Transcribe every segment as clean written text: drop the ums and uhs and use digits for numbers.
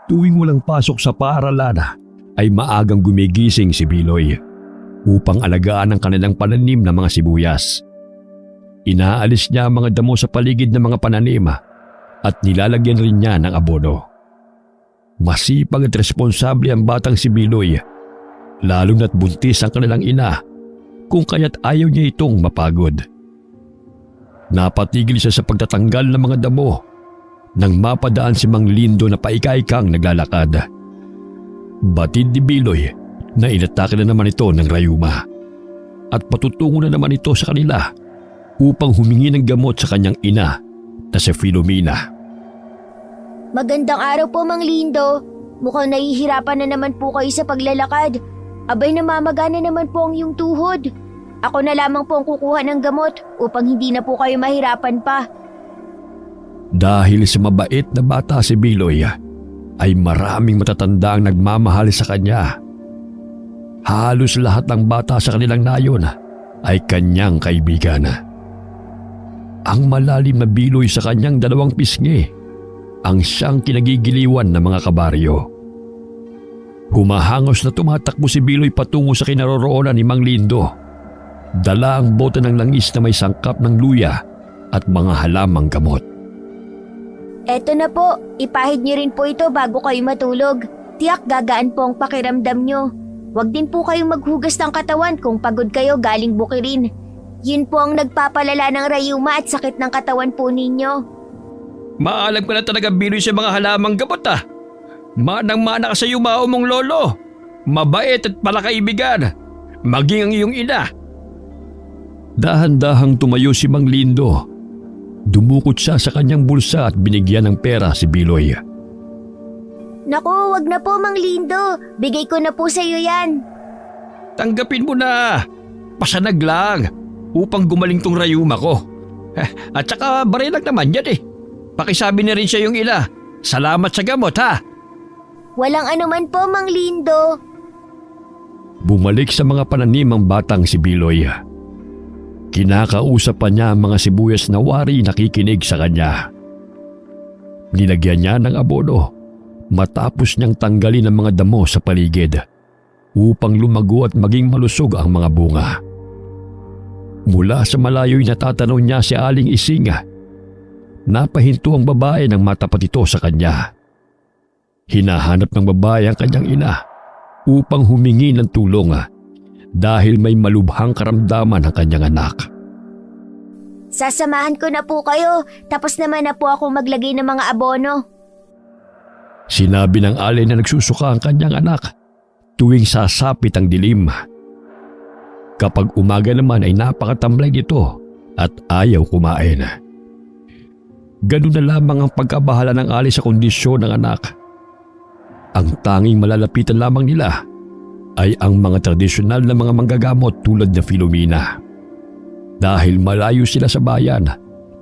Tuwing walang pasok sa paaralan ay maagang gumigising si Biloy upang alagaan ang kanilang pananim na mga sibuyas. Inaalis niya ang mga damo sa paligid ng mga pananim at nilalagyan rin niya ng abono. Masipag at responsable ang batang si Biloy, lalo na't buntis ang kanilang ina, kung kaya't ayaw niya itong mapagod. Napatigil siya sa pagtatanggal ng mga damo nang mapadaan si Mang Lindo na paika-ikang naglalakad. Batid ni Biloy na inatake na naman ito ng rayuma at patutungo na naman ito sa kanila upang humingi ng gamot sa kanyang ina na si Filomena. Magandang araw po, Mang Lindo. Mukhang nahihirapan na naman po kayo sa paglalakad. Abay, namamaga na naman po ang iyong tuhod. Ako na lamang po ang kukuha ng gamot upang hindi na po kayo mahirapan pa. Dahil sa mabait na bata si Biloy, ay maraming matatanda ang nagmamahal sa kanya. Halos lahat ng bata sa kanilang nayon ay kanyang kaibigan. Ang malalim na Biloy sa kanyang 2 pisngi ang siyang kinagigiliwan ng mga kabaryo. Humahangos na tumatakbo si Biloy patungo sa kinaroroonan ni Mang Lindo. Dala ang bote ng langis na may sangkap ng luya at mga halamang gamot. Eto na po, ipahid niyo rin po ito bago kayo matulog. Tiyak gagaan po ang pakiramdam niyo. Huwag din po kayong maghugas ng katawan kung pagod kayo galing bukirin. Yun po ang nagpapalala ng rayuma at sakit ng katawan po ninyo. Maalam ka na talaga, Biloy, sa mga halamang gamot Manang-mana ka sa yumao mong lolo. Mabait at palakaibigan. Maging ang iyong ina. Dahan-dahang tumayo si Mang Lindo. Dumukot siya sa kanyang bulsa at binigyan ng pera si Biloy. Naku, wag na po, Mang Lindo. Bigay ko na po sa iyo yan. Tanggapin mo na. Pasanag lang upang gumaling tong rayuma ko. At saka barilag naman yan Pakisabi na rin siya yung ina. Salamat sa gamot Walang anuman po, Mang Lindo. Bumalik sa mga pananim ang batang si Biloy. Kinakausap pa niya ang mga sibuyas na wari nakikinig sa kanya. Nilagyan niya ng abono matapos niyang tanggalin ang mga damo sa paligid upang lumago at maging malusog ang mga bunga. Mula sa malayo'y natatanaw niya si Aling Ising. Napahinto ang babae nang matapat ito sa kanya. Hinahanap ng babae ang kanyang ina upang humingi ng tulong dahil may malubhang karamdaman ang kanyang anak. Sasamahan ko na po kayo, tapos naman na po ako maglagay ng mga abono. Sinabi ng alay na nagsusuka ang kanyang anak tuwing sasapit ang dilim. Kapag umaga naman ay napakatamlay nito at ayaw kumain. Ganun na lamang ang pagkabahala ng alay sa kondisyon ng anak. Ang tanging malalapitan lamang nila ay ang mga tradisyonal na mga manggagamot tulad na Filomena. Dahil malayo sila sa bayan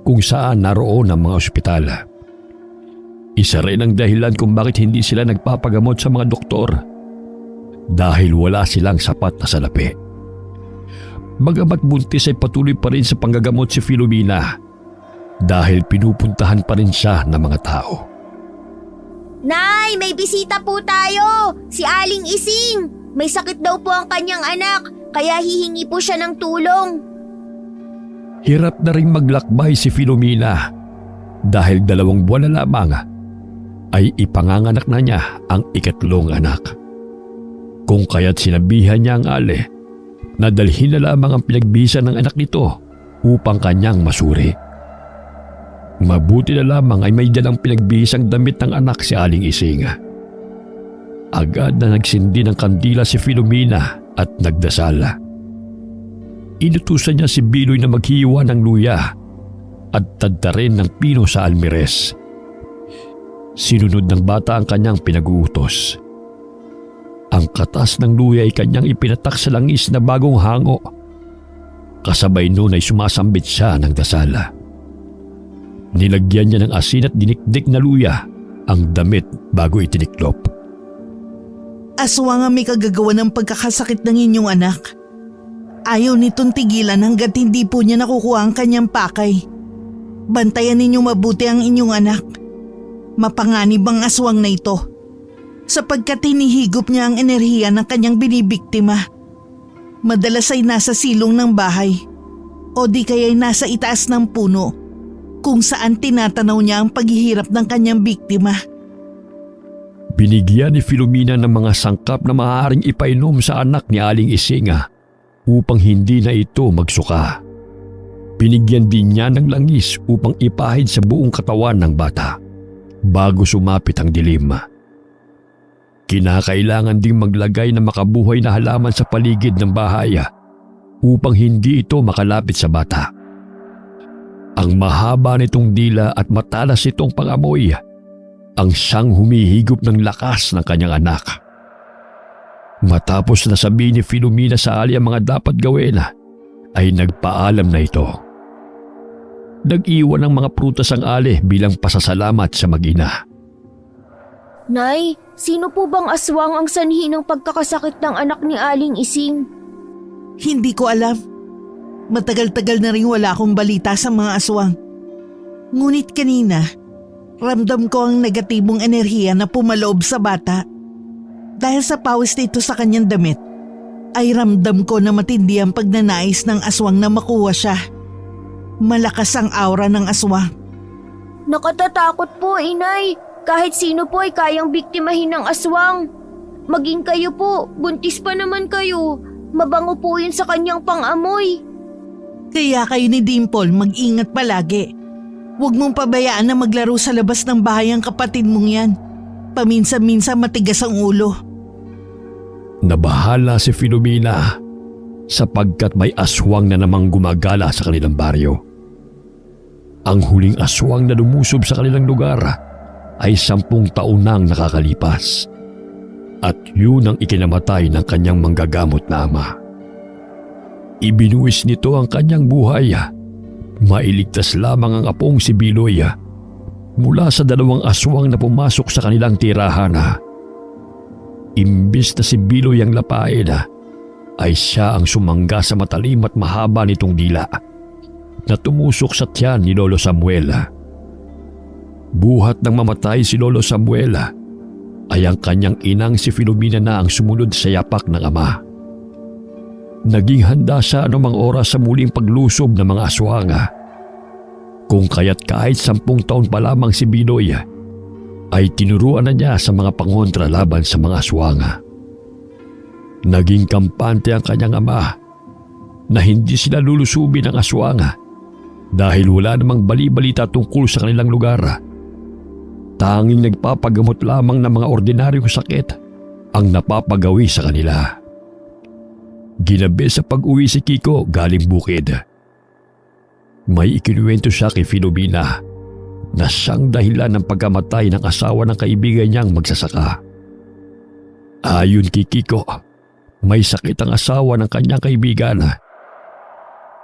kung saan naroon ang mga ospital. Isa rin ang dahilan kung bakit hindi sila nagpapagamot sa mga doktor. Dahil wala silang sapat na salapi. Bagamat buntis ay patuloy pa rin sa panggagamot si Filomena dahil pinupuntahan pa rin siya ng mga tao. Nay, may bisita po tayo! Si Aling Ising! May sakit daw po ang kanyang anak, kaya hihingi po siya ng tulong. Hirap na ring maglakbay si Filomena dahil 2 buwan na lamang ay ipanganganak na niya ang 3 anak. Kung kaya't sinabihan niya ang ale na dalhin na lamang ang pinagbihisan ng anak nito upang kanyang masuri. Mabuti na lamang ay may dalang pinagbihisang damit ng anak si Aling Ising. Agad na nagsindi ng kandila si Filomena at nagdasal. Inutusan niya si Biloy na maghiwa ng luya at tadtarin ng pino sa almires. Sinunod ng bata ang kanyang pinag-uutos. Ang katas ng luya ay kanyang ipinatak sa langis na bagong hango. Kasabay noon ay sumasambit siya ng dasal. Nilagyan niya ng asin at dinikdik na luya ang damit bago itiniklop. Aswang ang may kagagawa ng pagkakasakit ng inyong anak. Ayaw nitong tigilan hanggat hindi po niya nakukuha ang kanyang pakay. Bantayan ninyong mabuti ang inyong anak. Mapanganib ang aswang na ito. sapagkat hinihigop niya ang enerhiya ng kanyang binibiktima. Madalas ay nasa silong ng bahay o di kaya'y nasa itaas ng puno kung saan tinatanaw niya ang paghihirap ng kanyang biktima. Binigyan ni Filomena ng mga sangkap na maaaring ipainom sa anak ni Aling Isinga upang hindi na ito magsuka. Binigyan din niya ng langis upang ipahid sa buong katawan ng bata bago sumapit ang dilim. Kinakailangan ding maglagay ng makabuhay na halaman sa paligid ng bahay upang hindi ito makalapit sa bata. Ang mahaba nitong dila at matalas itong pangamoy ang siyang humihigop ng lakas ng kanyang anak. Matapos na sabihin ni Filomena sa Ali ang mga dapat gawin, ay nagpaalam na ito. Nag-iwan ng mga prutas ang Ali bilang pasasalamat sa mag-ina. Nay, sino po bang aswang ang sanhi ng pagkakasakit ng anak ni Aling Ising? Hindi ko alam. Matagal-tagal na rin wala akong balita sa mga aswang. Ngunit kanina, ramdam ko ang negatibong enerhiya na pumaloob sa bata. Dahil sa pawis nito sa kanyang damit, ay ramdam ko na matindi ang pagnanais ng aswang na makuha siya. Malakas ang aura ng aswang. Nakatatakot po, inay. Kahit sino po ay kayang biktimahin ng aswang. Maging kayo po, buntis pa naman kayo. Mabango po yun sa kanyang pang-amoy. Kaya kayo ni Dimple mag-ingat palagi. Huwag mong pabayaan na maglaro sa labas ng bahay ang kapatid mong yan. Paminsan-minsan matigas ang ulo. Nabahala si Filomena sapagkat may aswang na namang gumagala sa kanilang baryo. Ang huling aswang na lumusob sa kanilang lugar ay 10 taon nang nakakalipas. At yun ang ikinamatay ng kanyang manggagamot na ama. Ibinuwis nito ang kanyang buhay. Mailigtas lamang ang apong si Biloy mula sa 2 aswang na pumasok sa kanilang tirahan. Imbis na si Biloy ang lapain, ay siya ang sumangga sa matalim at mahaba nitong dila na tumusok sa tiyan ni Lolo Samuel. Buhat nang mamatay si Lolo Samuel, ay ang kanyang inang si Filomena na ang sumunod sa yapak ng ama. Naging handa siya anumang oras sa muling paglusob ng mga aswang. Kung kaya't kahit 10 taon pa lamang si Biloy, ay tinuruan na niya sa mga pangontra laban sa mga aswang. Naging kampante ang kanyang ama na hindi sila lulusubin ng aswang dahil wala namang bali-balita tungkol sa kanilang lugar. Tanging nagpapagamot lamang ng mga ordinaryong sakit ang napapagawi sa kanila. Ginabi sa pag-uwi si Kiko galing bukid. May ikinuwento siya kay Filomena na siyang dahilan ng pagkamatay ng asawa ng kaibigan niyang magsasaka. Ayon kay Kiko, may sakit ang asawa ng kanyang kaibigan.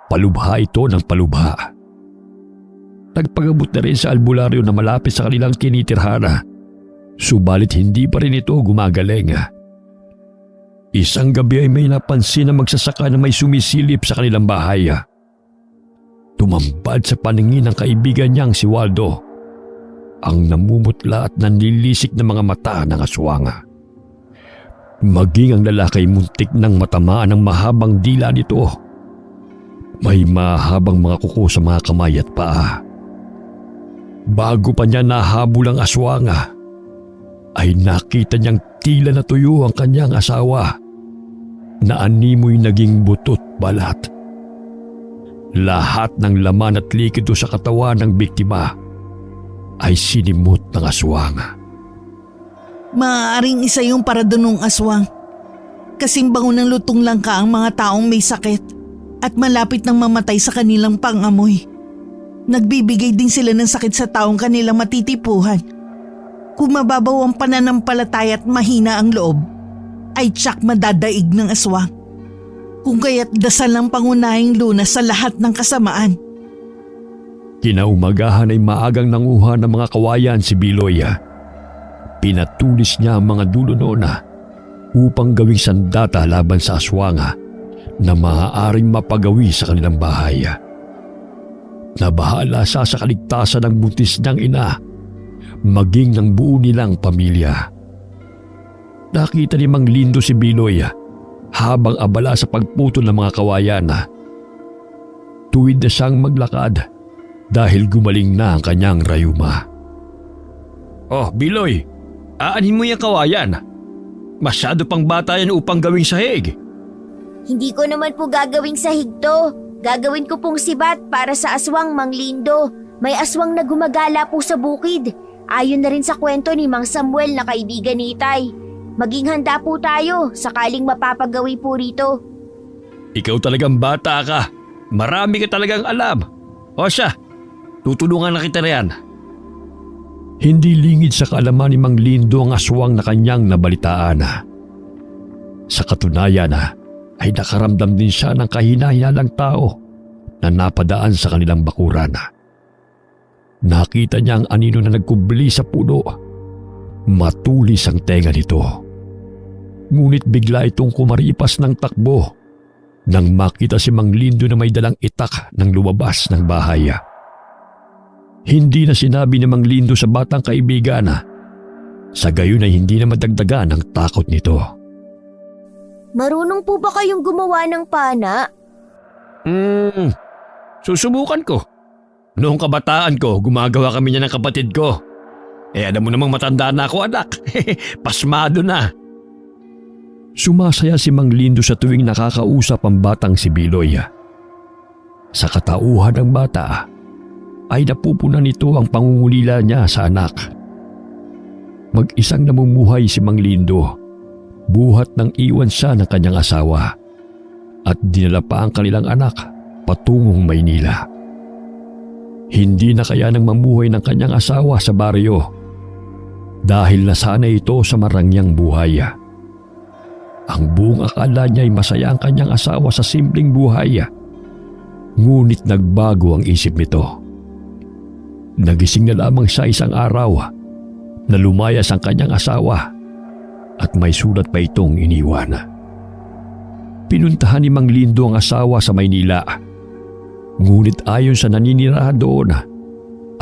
Palubha ito ng palubha. Nagpagamot na rin sa albularyo na malapit sa kanilang tinitirhana, subalit hindi pa rin ito gumagaling. Isang gabi ay may napansin na magsasaka na may sumisilip sa kanilang bahay. Tumambad sa paningin ng kaibigan niyang si Waldo, ang namumutla at nanlilisik na mga mata ng aswang. Maging ang lalaki muntik nang matamaan ng mahabang dila nito. May mahabang mga kuko sa mga kamay at paa. Bago pa niya nahabol ang aswang, ay nakita niyang tila natuyo ang kanyang asawa na animoy naging butot balat. Lahat ng laman at likido sa katawan ng biktima ay sinimot ng aswang. Maaaring isa yung paradunong aswang. Kasing bango ng lutong langka ang mga taong may sakit at malapit nang mamatay sa kanilang pangamoy. Nagbibigay din sila ng sakit sa taong kanilang matitipuhan. Kung mababaw ang pananampalataya at mahina ang loob, ay tiyak madadaig ng aswang. Kung kaya't dasal ang pangunahing lunas sa lahat ng kasamaan. Kinaumagahan ay maagang nanguha ng mga kawayan si Biloy. Pinatulis niya ang mga dulo noon upang gawing sandata laban sa aswang na maaaring mapagawi sa kanilang bahay. Nabahala siya sa kaligtasan ng buntis niyang ina, maging ng buo nilang pamilya. nakita ni Mang Lindo si Biloy habang abala sa pagputol ng mga kawayan. Tuwid na siyang maglakad dahil gumaling na ang kanyang rayuma. Oh, Biloy, aanin mo yung kawayan. Masyado pang bata yan upang gawing sahig. Hindi ko naman po gagawing sahig to. Gagawin ko pong sibat para sa aswang, Mang Lindo. May aswang na gumagala po sa bukid. Ayon na rin sa kwento ni Mang Samuel na kaibigan ni Itay. Maging handa po tayo sakaling mapapagawi po rito. Ikaw talagang bata ka. Marami ka talagang alam. O siya, tutulungan na kita riyan. Hindi lingid sa kaalaman ni Mang Lindo ang aswang na kanyang nabalitaan. Sa katunayan ay nakaramdam din siya ng kahina-hinalang tao na napadaan sa kanilang bakuran. Nakita niya ang anino na nagkubli sa puno. Matulis ang tenga nito. Ngunit bigla itong kumaripas ng takbo nang makita si Mang Lindo na may dalang itak ng lumabas ng bahay. Hindi na sinabi ni Mang Lindo sa batang kaibigan sa gayon ay hindi na madagdagan ang takot nito. Marunong po ba kayong gumawa ng pana? Susubukan ko. Noong kabataan ko, gumagawa kami niya ng kapatid ko. Alam mo namang matanda na ako, anak. Pasmado na. Sumasaya si Mang Lindo sa tuwing nakakausap ang batang si Biloy. Sa katauhan ng bata, ay napupunan nito ang pangungulila niya sa anak. Mag-isang namumuhay si Mang Lindo, buhat ng iwan siya ng kanyang asawa at dinala pa ang kanilang anak patungong Maynila. Hindi na kaya nang mamuhay ng kanyang asawa sa baryo dahil nasanay ito sa marangyang buhay. Ang buong akala niya ay masaya ang kanyang asawa sa simpleng buhay. Ngunit nagbago ang isip nito. Nagising na lamang siya isang araw na lumayas ang kanyang asawa at may sulat pa itong iniwan. Pinuntahan ni Mang Lindo ang asawa sa Maynila. Ngunit ayon sa naninirahan doon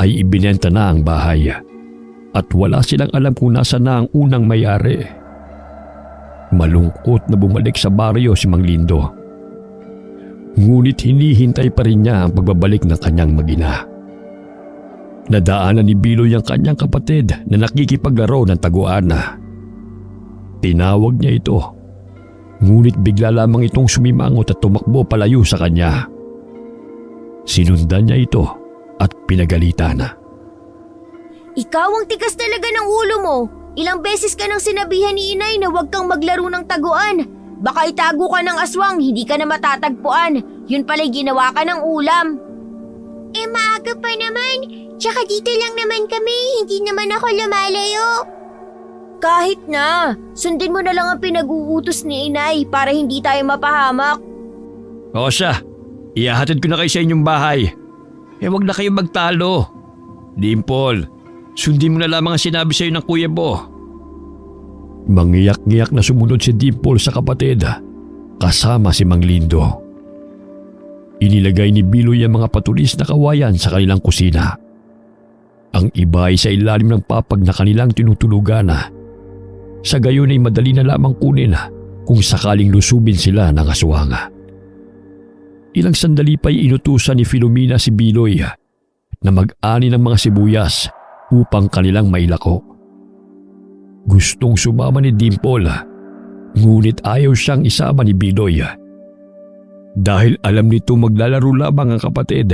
ay ibinenta na ang bahay at wala silang alam kung nasa na ang unang may-ari. Malungkot na bumalik sa baryo si Mang Lindo. Ngunit hinihintay pa rin niya ang pagbabalik ng kanyang mag-ina. Nadaanan ni Biloy ang kanyang kapatid na nakikipaglaro ng taguan. Tinawag niya ito. Ngunit bigla lamang itong sumimangot at tumakbo palayo sa kanya. Sinundan niya ito at pinagalitan. Ikaw ang tigas talaga ng ulo mo. Ilang beses ka nang sinabihan ni Inay na huwag kang maglaro ng taguan. Baka itago ka ng aswang, hindi ka na matatagpuan. Yun pala'y ginawa ka ng ulam. Maaga pa naman. Tsaka dito lang naman kami, hindi naman ako lumalayo. Kahit na, sundin mo na lang ang pinag-uutos ni Inay para hindi tayo mapahamak. O siya, ihahatid ko na kayo sa inyong bahay. Wag na kayo magtalo. Dimple, sundin mo na lamang ang sinabi sa iyo ng kuya mo. Mangiyak-ngiyak na sumunod si Dimple sa kapatid kasama si Mang Lindo. Inilagay ni Biloy ang mga patulis na kawayan sa kanilang kusina. Ang iba ay sa ilalim ng papag na kanilang tinutulugan. Sa gayon ay madali na lamang kunin kung sakaling lusubin sila ng aswang. Ilang sandali pa'y inutusan ni Filomena si Biloy na mag-ani ng mga sibuyas upang kanilang mailako. Gustong sumama ni Dimple, ngunit ayaw siyang isama ni Biloy. Dahil alam nito maglalaro lamang ang kapatid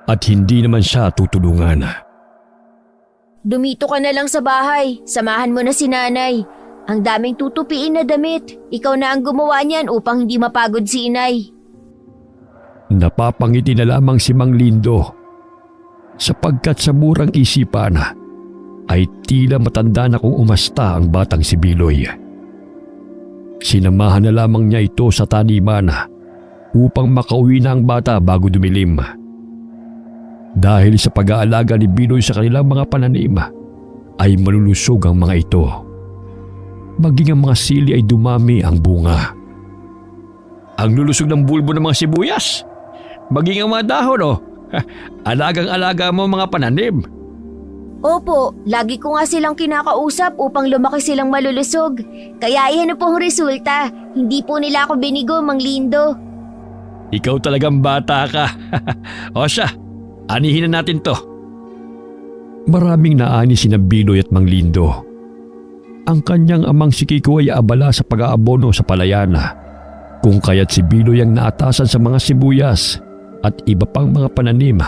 at hindi naman siya tutulungan. Dumito ka na lang sa bahay, samahan mo na si Nanay. Ang daming tutupiin na damit. Ikaw na ang gumawa niyan upang hindi mapagod si Inay. Napapangiti na lamang si Mang Lindo sapagkat sa murang isipan ay tila matanda na kung umasta ang batang si Biloy. Sinamahan na lamang niya ito sa taniman upang makauwi na ang bata bago dumilim. Dahil sa pag-aalaga ni Biloy sa kanilang mga pananim ay malulusog ang mga ito. Maging ang mga sili ay dumami ang bunga. Ang lulusog ng bulbo ng mga sibuyas. Maging ang mga dahon, alagang-alaga mo mga pananim. Opo, lagi ko nga silang kinakausap upang lumaki silang malulusog. Kaya iyan na po ang resulta. Hindi po nila ako binigo, Mang Lindo. Ikaw talagang bata ka. O siya, anihin na natin to. Maraming naani sina Biloy at Mang Lindo. Ang kanyang amang si Kiko ay abala sa pag-aabono sa palayana, kung kaya't si Biloy ang naatasan sa mga sibuyas at iba pang mga pananim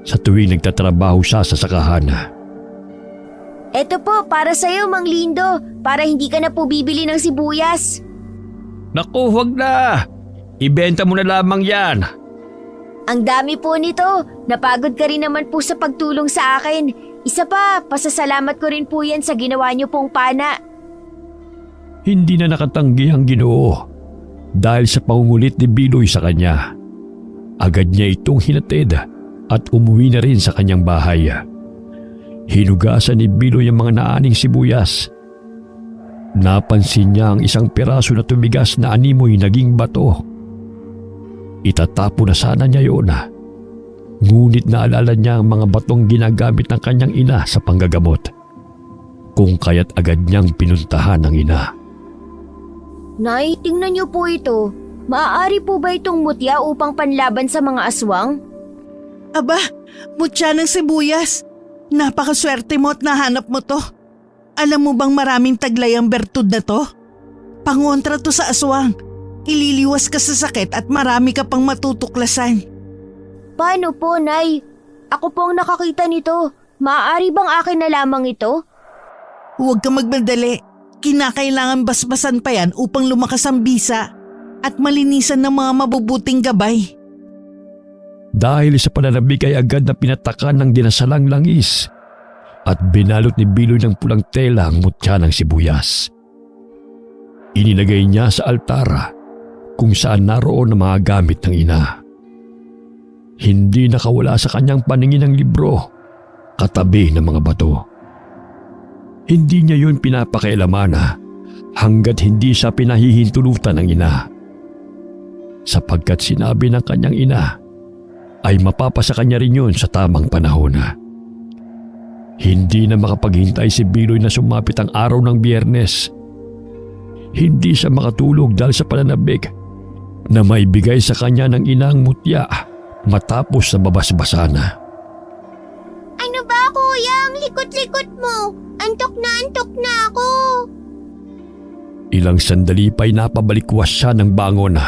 sa tuwing nagtatrabaho siya sa sakahan. Eto po, para sa'yo, Mang Lindo, para hindi ka na po bibili ng sibuyas. Naku, huwag na! Ibenta mo na lamang yan! Ang dami po nito. Napagod ka rin naman po sa pagtulong sa akin. Isa pa, pasasalamat ko rin po yan sa ginawa niyo pong pana. Hindi na nakatanggi ang Ginoo dahil sa pangungulit ni Biloy sa kanya. Agad niya itong hinatid at umuwi na rin sa kanyang bahay. Hinugasan ni Biloy ang mga naaning sibuyas. Napansin niya ang isang piraso na tumigas na animoy naging bato. Itatapo na sana niya yun. Ngunit naalala niya ang mga batong ginagamit ng kanyang ina sa panggagamot. Kung kaya't agad niyang pinuntahan ang ina. Nay, tingnan niyo po ito. Maaari po ba itong mutya upang panlaban sa mga aswang? Aba, mutya ng sibuyas. Napakaswerte mo at nahanap mo to. Alam mo bang maraming taglay ang bertud na to? Pangontra to sa aswang. Ililiwas ka sa sakit at marami ka pang matutuklasan. Paano po, Nay? Ako po ang nakakita nito. Maaari bang akin na lamang ito? Huwag ka magmadali. Kinakailangan basbasan pa yan upang lumakas ang bisa at malinisan ng mga mabubuting gabay. Dahil sa pananabik ay agad na pinatakan ng dinasalang langis at binalot ni Biloy ng pulang tela ang mutya ng sibuyas. Ininagay niya sa altar kung saan naroon ang mga gamit ng ina. Hindi nakawala sa kanyang paningin ang libro, katabi ng mga bato. Hindi niya yun pinapakailaman hanggat hindi siya pinahihintulutan ng ina. Sapagkat sinabi ng kanyang ina ay mapapasa kanya rin yun sa tamang panahon. Hindi na makapaghintay si Biloy na sumapit ang araw ng Biyernes. Hindi siya makatulog dahil sa pananabik na maibigay sa kanya ng inang mutya matapos sa babasbasan. Ano ba, kuya? Ang likot-likot mo. Antok na ako. Ilang sandali pa'y napabalikwas siya ng bangon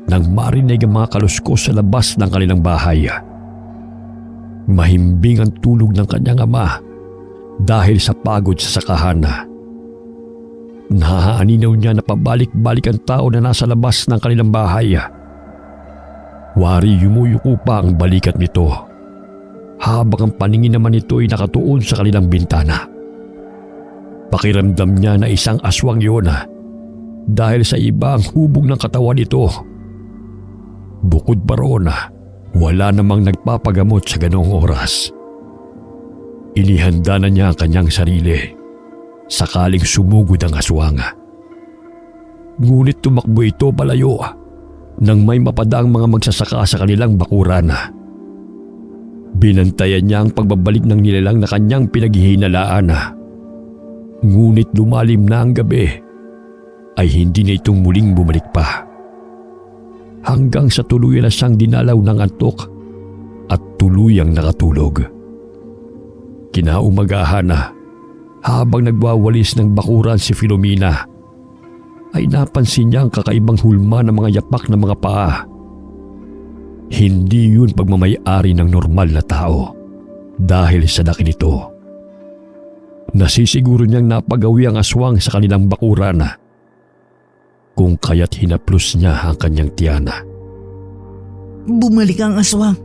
nang marinig ang mga kaluskos sa labas ng kanilang bahay. Mahimbing ang tulog ng kanyang ama dahil sa pagod sa sakahan. Nahaaninaw niya na pabalik-balik ang tao na nasa labas ng kanilang bahay. Wari yumuyuko pa ang balikat nito habang ang paningin naman nito ay nakatuon sa kanilang bintana. Pakiramdam niya na isang aswang yun dahil sa iba ang hubog ng katawan nito. Bukod pa roon, wala namang nagpapagamot sa ganong oras. Inihanda na niya ang kanyang sarili sakaling sumugod ang aswang. Ngunit tumakbo ito palayo nang may mapadaang mga magsasaka sa kanilang bakuran. Binantayan niya ang pagbabalik ng nilalang na kanyang pinaghihinalaan. Ngunit lumalim na ang gabi ay hindi na itong muling bumalik pa. Hanggang sa tuluyan na siyang dinalaw ng antok at tuluyang nakatulog. Kinaumagahan habang nagwawalis ng bakuran si Filomena ay napansin niya ang kakaibang hulma ng mga yapak na mga paa. Hindi yun pagmamay-ari ng normal na tao dahil sa laki nito. Nasisiguro niyang napagawi ang aswang sa kanilang bakuran kung kaya't hinaplos niya ang kanyang tiyana. Bumalik ang aswang.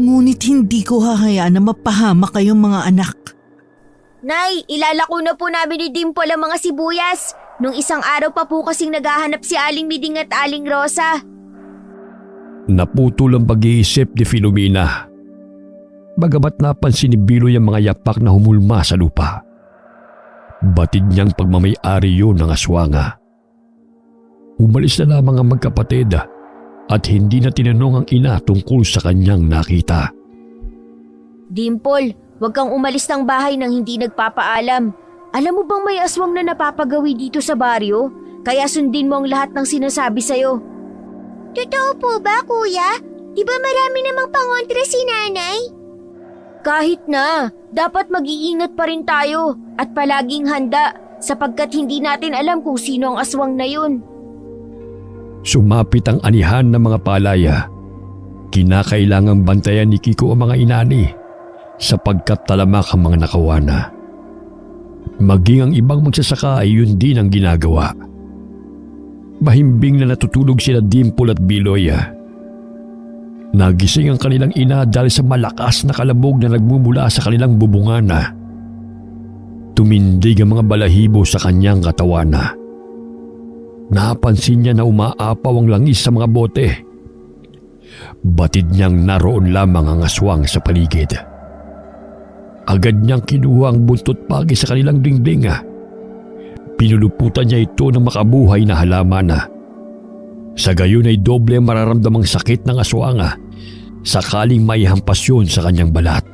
Ngunit hindi ko hahayaan na mapahama kayong mga anak. Nay, ilalako na po namin ni Dimple ang mga sibuyas. Nung isang araw pa po kasing naghahanap si Aling Miding at Aling Rosa. Naputol ang pag-iisip ni Filomena. Bagamat napansin ni Biloy ang mga yapak na humulma sa lupa. Batid niyang pagmamay-ari yun ng aswanga. Umalis na lamang ang magkapatid at hindi na tinanong ang ina tungkol sa kanyang nakita. Dimple, Huwag kang umalis ng bahay nang hindi nagpapaalam. Alam mo bang may aswang na napapagawi dito sa baryo? Kaya sundin mo ang lahat ng sinasabi sa'yo. Totoo po ba, kuya? Di ba marami namang pangontra si nanay? Kahit na, dapat mag-iingat pa rin tayo at palaging handa sapagkat hindi natin alam kung sino ang aswang na yun. Sumapit ang anihan ng mga palaya. Kinakailangang bantayan ni Kiko ang mga inani sapagkat talamak ang mga nakawana. Maging ang ibang magsasaka ay yun din ang ginagawa. Mahimbing na natutulog sila Dimple at Biloy. Nagising ang kanilang ina dahil sa malakas na kalabog na nagmumula sa kanilang bubungan. Tumindig ang mga balahibo sa kanyang katawan. Napansin niya na umaapaw ang langis sa mga bote. Batid niyang naroon lamang ang aswang sa paligid. Agad niyang kinuha ang buntot pagi sa kanilang dingding. Pinuluputan niya ito ng makabuhay na halaman. Sa gayon ay doble mararamdamang sakit ng aswang sakaling may hampas yun sa kanyang balat.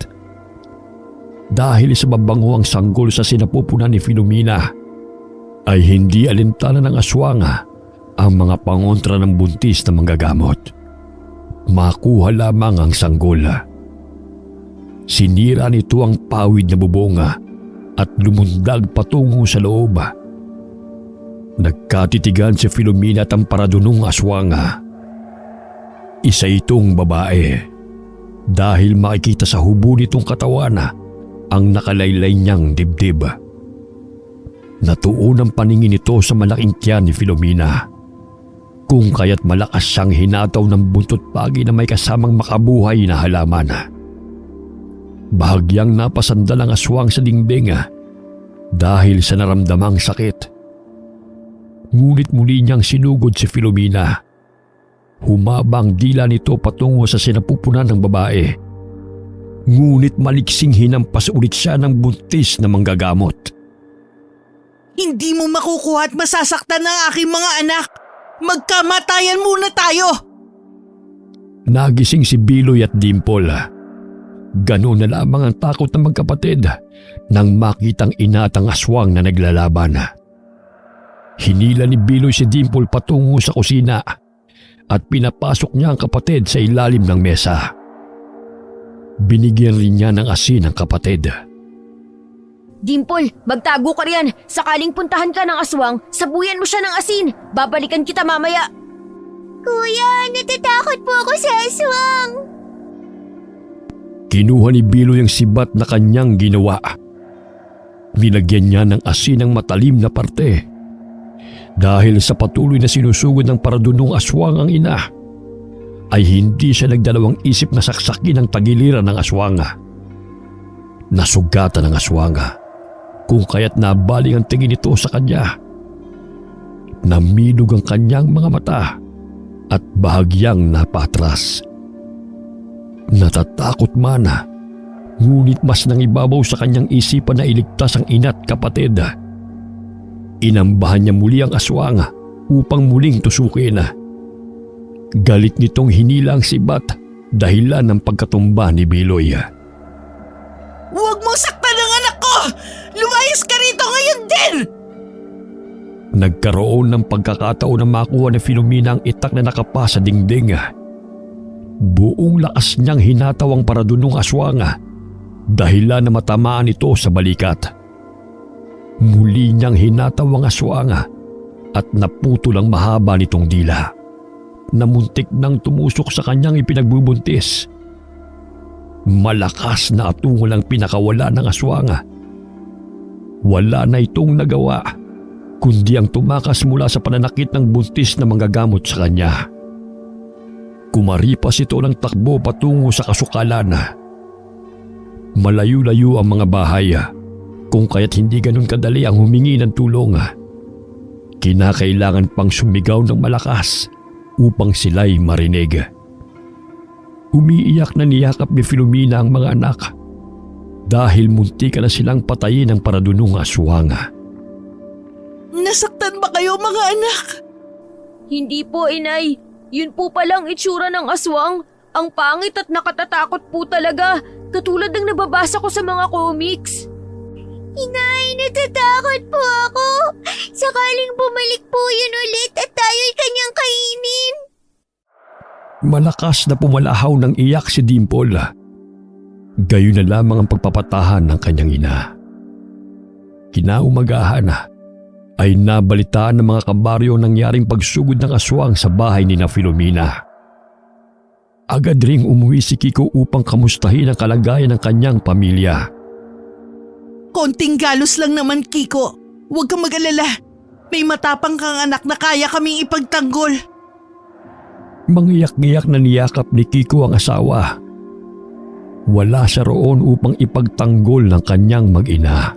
Dahil sa mabango ang sanggol sa sinapupunan ni Filomena, ay hindi alintana ng aswang ang mga pangontra ng buntis na manggagamot. Makuha lamang ang sanggol. Sinira nito ang pawid na bubong at lumundag patungo sa loob. Nagkatitigan si Filomena at ang paradunong aswang. Isa itong babae dahil makikita sa hubo nitong katawan ang nakalaylay niyang dibdib. Natuon ang paningin nito sa malaking tiyan ni Filomena, kung kaya't malakas siyang hinataw ng buntot pagi na may kasamang makabuhay na halaman. Bahagyang napasandal ang aswang sa dingding dahil sa naramdamang sakit. Ngunit muli niyang sinugod si Filomena. Humaba ang dila nito patungo sa sinapupunan ng babae. Ngunit maliksing hinampas ulit siya ng buntis na manggagamot. Hindi mo makukuha at masasaktan ang aking mga anak. Magkamatayan muna tayo! Nagising si Biloy at Dimple. Ganoon na lamang ang takot ng magkapatid nang makitang ina at ang aswang na naglalaban. Hinila ni Biloy si Dimple patungo sa kusina at pinapasok niya ang kapatid sa ilalim ng mesa. Binigyan rin niya ng asin ang kapatid. Dimple, magtago ka riyan. Sakaling puntahan ka ng aswang, sabuyan mo siya ng asin. Babalikan kita mamaya. Kuya, natatakot po ako sa aswang. Kinuha ni Biloy ang sibat na kanyang ginawa. Nilagyan niya ng asin ang matalim na parte. Dahil sa patuloy na sinusugod ng paradunong aswang ang ina, ay hindi siya nagdalawang isip na saksakin ang tagiliran ng aswang. Nasugatan ng aswang, kung kaya't nabaling ang tingin nito sa kanya. Namilog ang kanyang mga mata at bahagyang napatras. Natatakot man, ngunit mas nangibabaw sa kanyang isipan na iligtas ang ina't kapatid. Inambahan niya muli ang aswang upang muling tusukin. Galit nitong hinila ang sibat dahilan ng pagkatumba ni Biloy. Huwag mong saktan ang anak ko! Lumayas ka rito ngayon din! Nagkaroon ng pagkakataon na makuha ni Filomena ang itak na nakapa sa dingding. Buong lakas niyang hinataw ang paradunong aswang dahilan na matamaan ito sa balikat. Muli niyang hinataw ang aswang at naputol ang mahaba nitong dila na muntik nang tumusok sa kanyang ipinagbubuntis. Malakas na atungol ang pinakawala ng aswang. Wala na itong nagawa kundi ang tumakas mula sa pananakit ng buntis na manggagamot sa kanya. Kumaripas ito ng takbo patungo sa kasukalan. Malayo-layo ang mga bahay, kung kaya't hindi ganun kadali ang humingi ng tulong. Kinakailangan pang sumigaw ng malakas upang sila'y marinig. Umiiyak na niyakap ni Filomena ang mga anak dahil muntika na silang patayin ng paradunong aswang. Nasaktan ba kayo mga anak? Hindi po, inay. Yun po palang itsura ng aswang. Ang pangit at nakatatakot po talaga. katulad ng nababasa ko sa mga comics. Inay, natatakot po ako. Sakaling bumalik po yun ulit at tayo'y kanyang kainin. Malakas na pumalahaw ng iyak si Dimple. Gayon na lamang ang pagpapatahan ng kanyang ina. Kinaumagahan ay nabalitaan ng mga kabaryo nangyaring pagsugod ng aswang sa bahay ni na Filomena. Agad ring umuwi si Kiko upang kamustahin ang kalagayan ng kanyang pamilya. Konting galos lang naman, Kiko. Huwag kang mag-alala. May matapang kang anak na kaya kaming ipagtanggol. Mangiyak-ngiyak na niyakap ni Kiko ang asawa. Wala siya roon upang ipagtanggol ng kanyang mag-ina.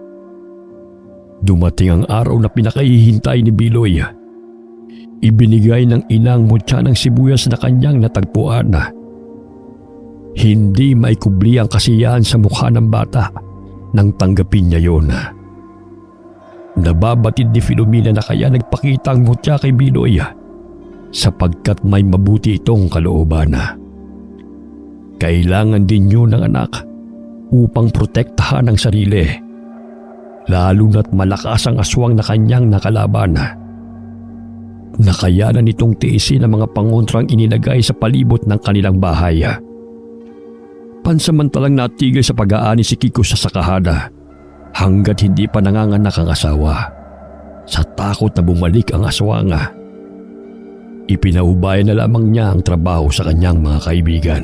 Dumating ang araw na pinakahihintay ni Biloy. Ibinigay ng inang mutya ng sibuyas na kanyang natagpuan. Hindi maikubli ang kasiyahan sa mukha ng bata nang tanggapin niya yon. Nababatid ni Filomena na kaya nagpakita ang mutya kay Biloy sapagkat may mabuti itong kalooban. Kailangan din yun ng anak upang protektahan ang sarili, lalo na't malakas ang aswang na kanyang nakalaban. Nakayanan nitong tiisin ang mga pangontrang inilagay sa palibot ng kanilang bahay. Pansamantalang natigil sa pag-aani si Kiko sa sakahada hanggat hindi pa nanganganak ang asawa. Sa takot na bumalik ang aswang, ipinaubaya na lamang niya ang trabaho sa kanyang mga kaibigan.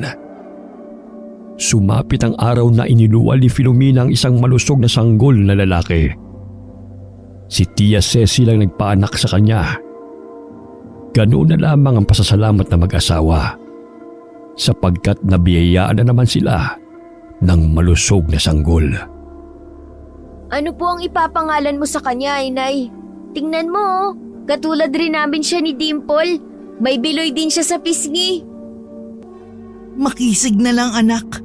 Sumapit ang araw na iniluwal ni Filomena ang isang malusog na sanggol na lalaki. Si Tia Ceci lang nagpaanak sa kanya. Ganoon na lamang ang pasasalamat na mag-asawa sapagkat nabiyayaan na naman sila ng malusog na sanggol. Ano po ang ipapangalan mo sa kanya, Inay? Tingnan mo, katulad rin namin siya ni Dimple. May Biloy din siya sa pisngi. Makisig na lang, anak.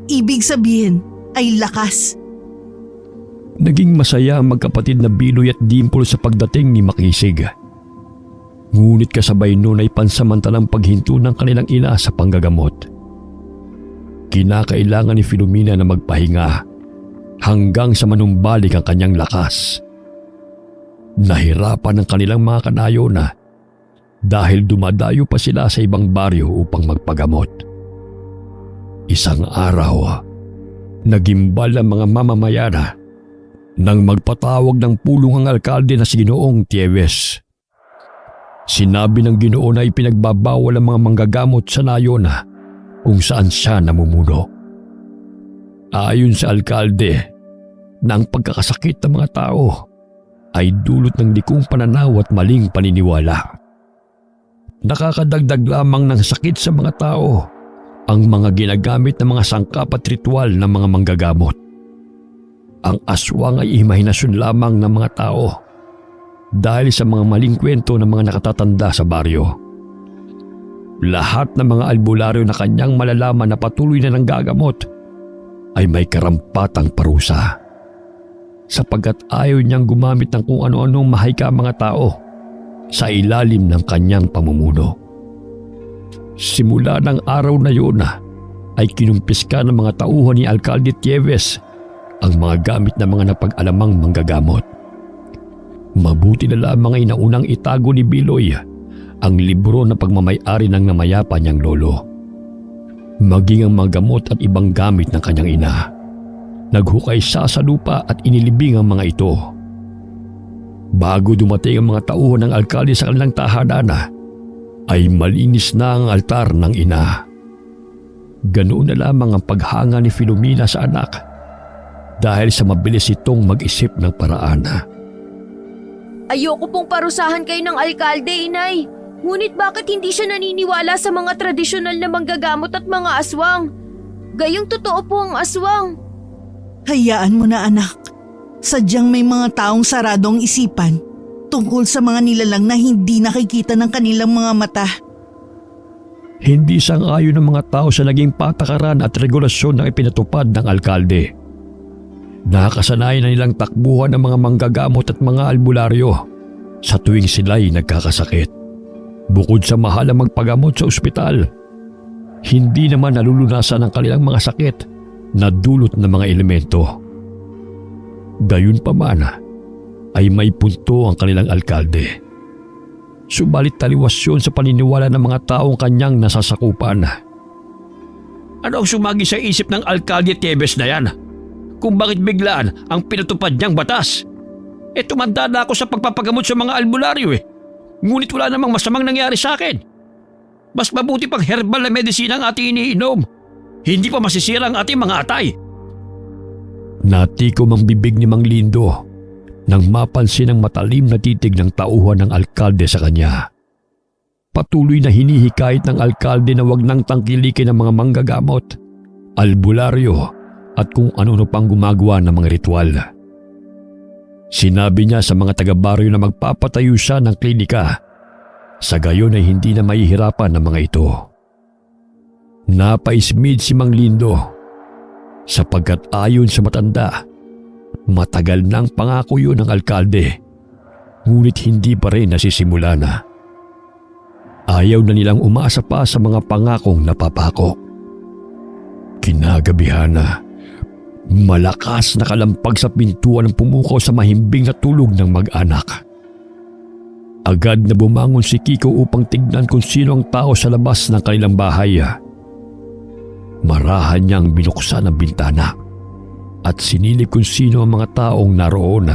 Ibig sabihin ay lakas. Naging masaya ang magkapatid na Biloy at Dimple sa pagdating ni Makisig. Ngunit kasabay noon ay pansamantalang paghinto ng kanilang ina sa panggagamot. Kinakailangan ni Filomena na magpahinga hanggang sa manumbalik ang kanyang lakas. Nahirapan ang kanilang mga kanayo na dahil dumadayo pa sila sa ibang baryo upang magpagamot. Isang araw, nagimbal ang mga mamamayana nang magpatawag ng pulong ang alkalde na si Ginoong Tieves. Sinabi ng Ginoo na ipinagbabawal ang mga manggagamot sa nayon kung saan siya namumuno. Ayon sa alkalde, na ang pagkakasakit ng mga tao ay dulot ng likong pananaw at maling paniniwala. Nakakadagdag lamang ng sakit sa mga tao ang mga ginagamit ng mga sangkap at ritual ng mga manggagamot. Ang aswang ay imahinasyon lamang ng mga tao dahil sa mga maling kwento ng mga nakatatanda sa baryo. Lahat ng mga albularyo na kanyang malalaman na patuloy na nanggagamot ay may karampatang parusa sapagkat ayaw niyang gumamit ng kung ano-anong mahika mga tao sa ilalim ng kanyang pamumuno. Simula ng araw na yun ay kinumpiska ng mga tauhan ni Alcalde Tieves ang mga gamit ng mga napag-alamang manggagamot. Mabuti na lamang ay naunang itago ni Biloy ang libro na pagmamay-ari ng namayapa niyang lolo. Maging ang mga gamot at ibang gamit ng kanyang ina. Naghukay siya sa lupa at inilibing ang mga ito. Bago dumating ang mga tauhan ng alkalde sa kanilang tahanan, ay malinis na ang altar ng ina. Ganoon na lamang ang paghanga ni Filomena sa anak dahil sa mabilis itong mag-isip ng paraan. Ayoko pong parusahan kayo ng alkalde, Inay. Ngunit bakit hindi siya naniniwala sa mga tradisyonal na manggagamot at mga aswang? Gayong totoo po ang aswang. Hayaan mo na, anak. Sadyang may mga taong saradong isipan tungkol sa mga nilalang na hindi nakikita ng kanilang mga mata. Hindi sang-ayon ng mga tao sa naging patakaran at regulasyon na ipinatupad ng alkalde. Nakasanayan na nilang takbuhan ng mga manggagamot at mga albularyo sa tuwing sila'y nagkakasakit. Bukod sa mahal ang magpagamot sa ospital, hindi naman nalulunasan ang kanilang mga sakit na dulot ng mga elemento. Gayunpaman ay may punto ang kanilang alkalde. Subalit taliwas yun sa paniniwala ng mga taong kanyang nasasakupan. Ano ang sumagi sa isip ng alkalde Tebes na yan? Kung bakit biglaan ang pinatupad niyang batas? Tumanda na ako sa pagpapagamot sa mga albularyo Ngunit wala namang masamang nangyari sa akin. Mas mabuti pang herbal na medisina ang ating iniinom. Hindi pa masisira ang ating mga atay. Natikom ang bibig ni Mang Lindo nang mapansin ang matalim na titig ng tauhan ng alkalde sa kanya. Patuloy na hinihikayat ng alkalde na wag nang tangkilikin ang mga manggagamot, albularyo at kung ano-ano pang gumagawa ng mga ritual. Sinabi niya sa mga taga-baryo na magpapatayo siya ng klinika. Sa gayon ay hindi na mahihirapan ng mga ito. Napaismid si Mang Lindo sapagkat ayon sa matanda, matagal nang pangako yun ng alkalde, ngunit hindi pa rin nasisimula na. Ayaw na nilang umasa pa sa mga pangakong napapako. Kinagabihan na, malakas na kalampag sa pintuan ang pumukaw sa mahimbing na tulog ng mag-anak. Agad na bumangon si Kiko upang tignan kung sino ang tao sa labas ng kanilang bahay. Marahan niyang binuksan ang bintana at sinilip kung sino ang mga taong naroon.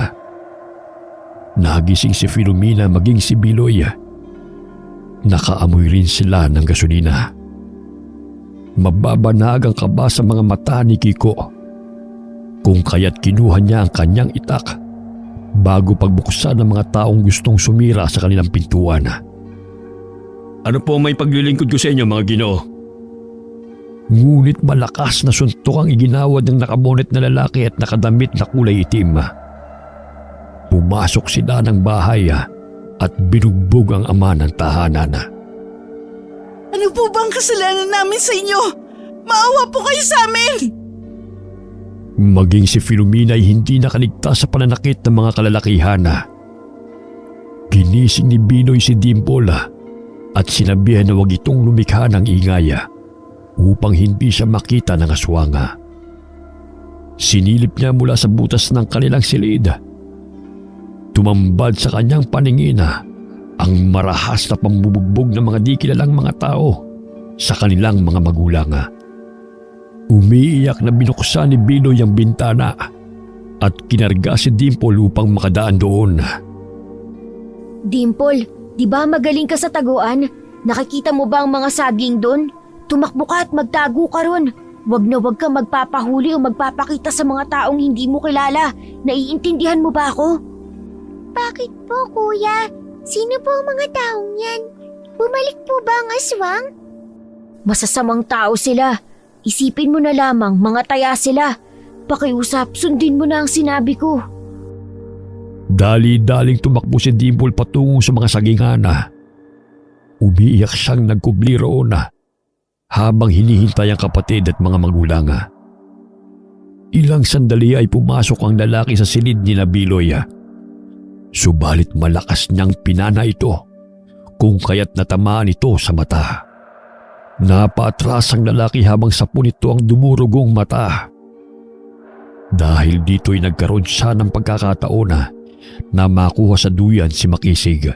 Nagising si Filomena maging si Biloy. Nakaamoy rin sila ng gasolina. Mababanag ang kaba sa mga mata ni Kiko, kung kaya't kinuha niya ang kanyang itak bago pagbuksan ng mga taong gustong sumira sa kanilang pintuan. Ano po may paglilingkod ko sa inyo, mga Ginoo? Ngunit malakas na suntok ang iginawad ng nakabonet na lalaki at nakadamit na kulay itim. Pumasok sila ng bahay at binugbog ang ama ng tahanan. Ano po bang kasalanan namin sa inyo? Maawa po kayo sa amin! Maging si Filomena ay hindi nakaligtas sa pananakit ng mga kalalakihan. Ginising ni Binoy si Dimple at sinabihan na wag itong lumikha ng ingay upang hindi siya makita ng aswang. Sinilip niya mula sa butas ng kanilang silid. Tumambad sa kanyang paningin ang marahas na pambubugbog ng mga di kilalang mga tao sa kanilang mga magulang. Umiiyak na binuksan ni Binoy ang bintana at kinarga si Dimple upang makadaan doon. Dimple, di ba magaling ka sa taguan? Nakikita mo ba ang mga saging doon? Tumakbo ka at magtago ka ron. Wag na wag ka magpapahuli o magpapakita sa mga taong hindi mo kilala. Naiintindihan mo ba ako? Bakit po, kuya? Sino po ang mga taong yan? Bumalik po ba ang aswang? Masasamang tao sila. Isipin mo na lamang, mga taya sila. Pakiusap, sundin mo na ang sinabi ko. Dali-daling tumakbo si Dimple patungo sa mga sagingan. Umiiyak siyang nagkubli roon habang hinihintay ang kapatid at mga magulang. Ilang sandali ay pumasok ang lalaki sa silid ni Biloy. Subalit malakas niyang pinana ito, kung kaya't natamaan ito sa mata. Napaatras ang lalaki habang sapon nito ang dumurugong mata. Dahil dito'y nagkaroon siya ng pagkakataon na makuha sa duyan si Makisig.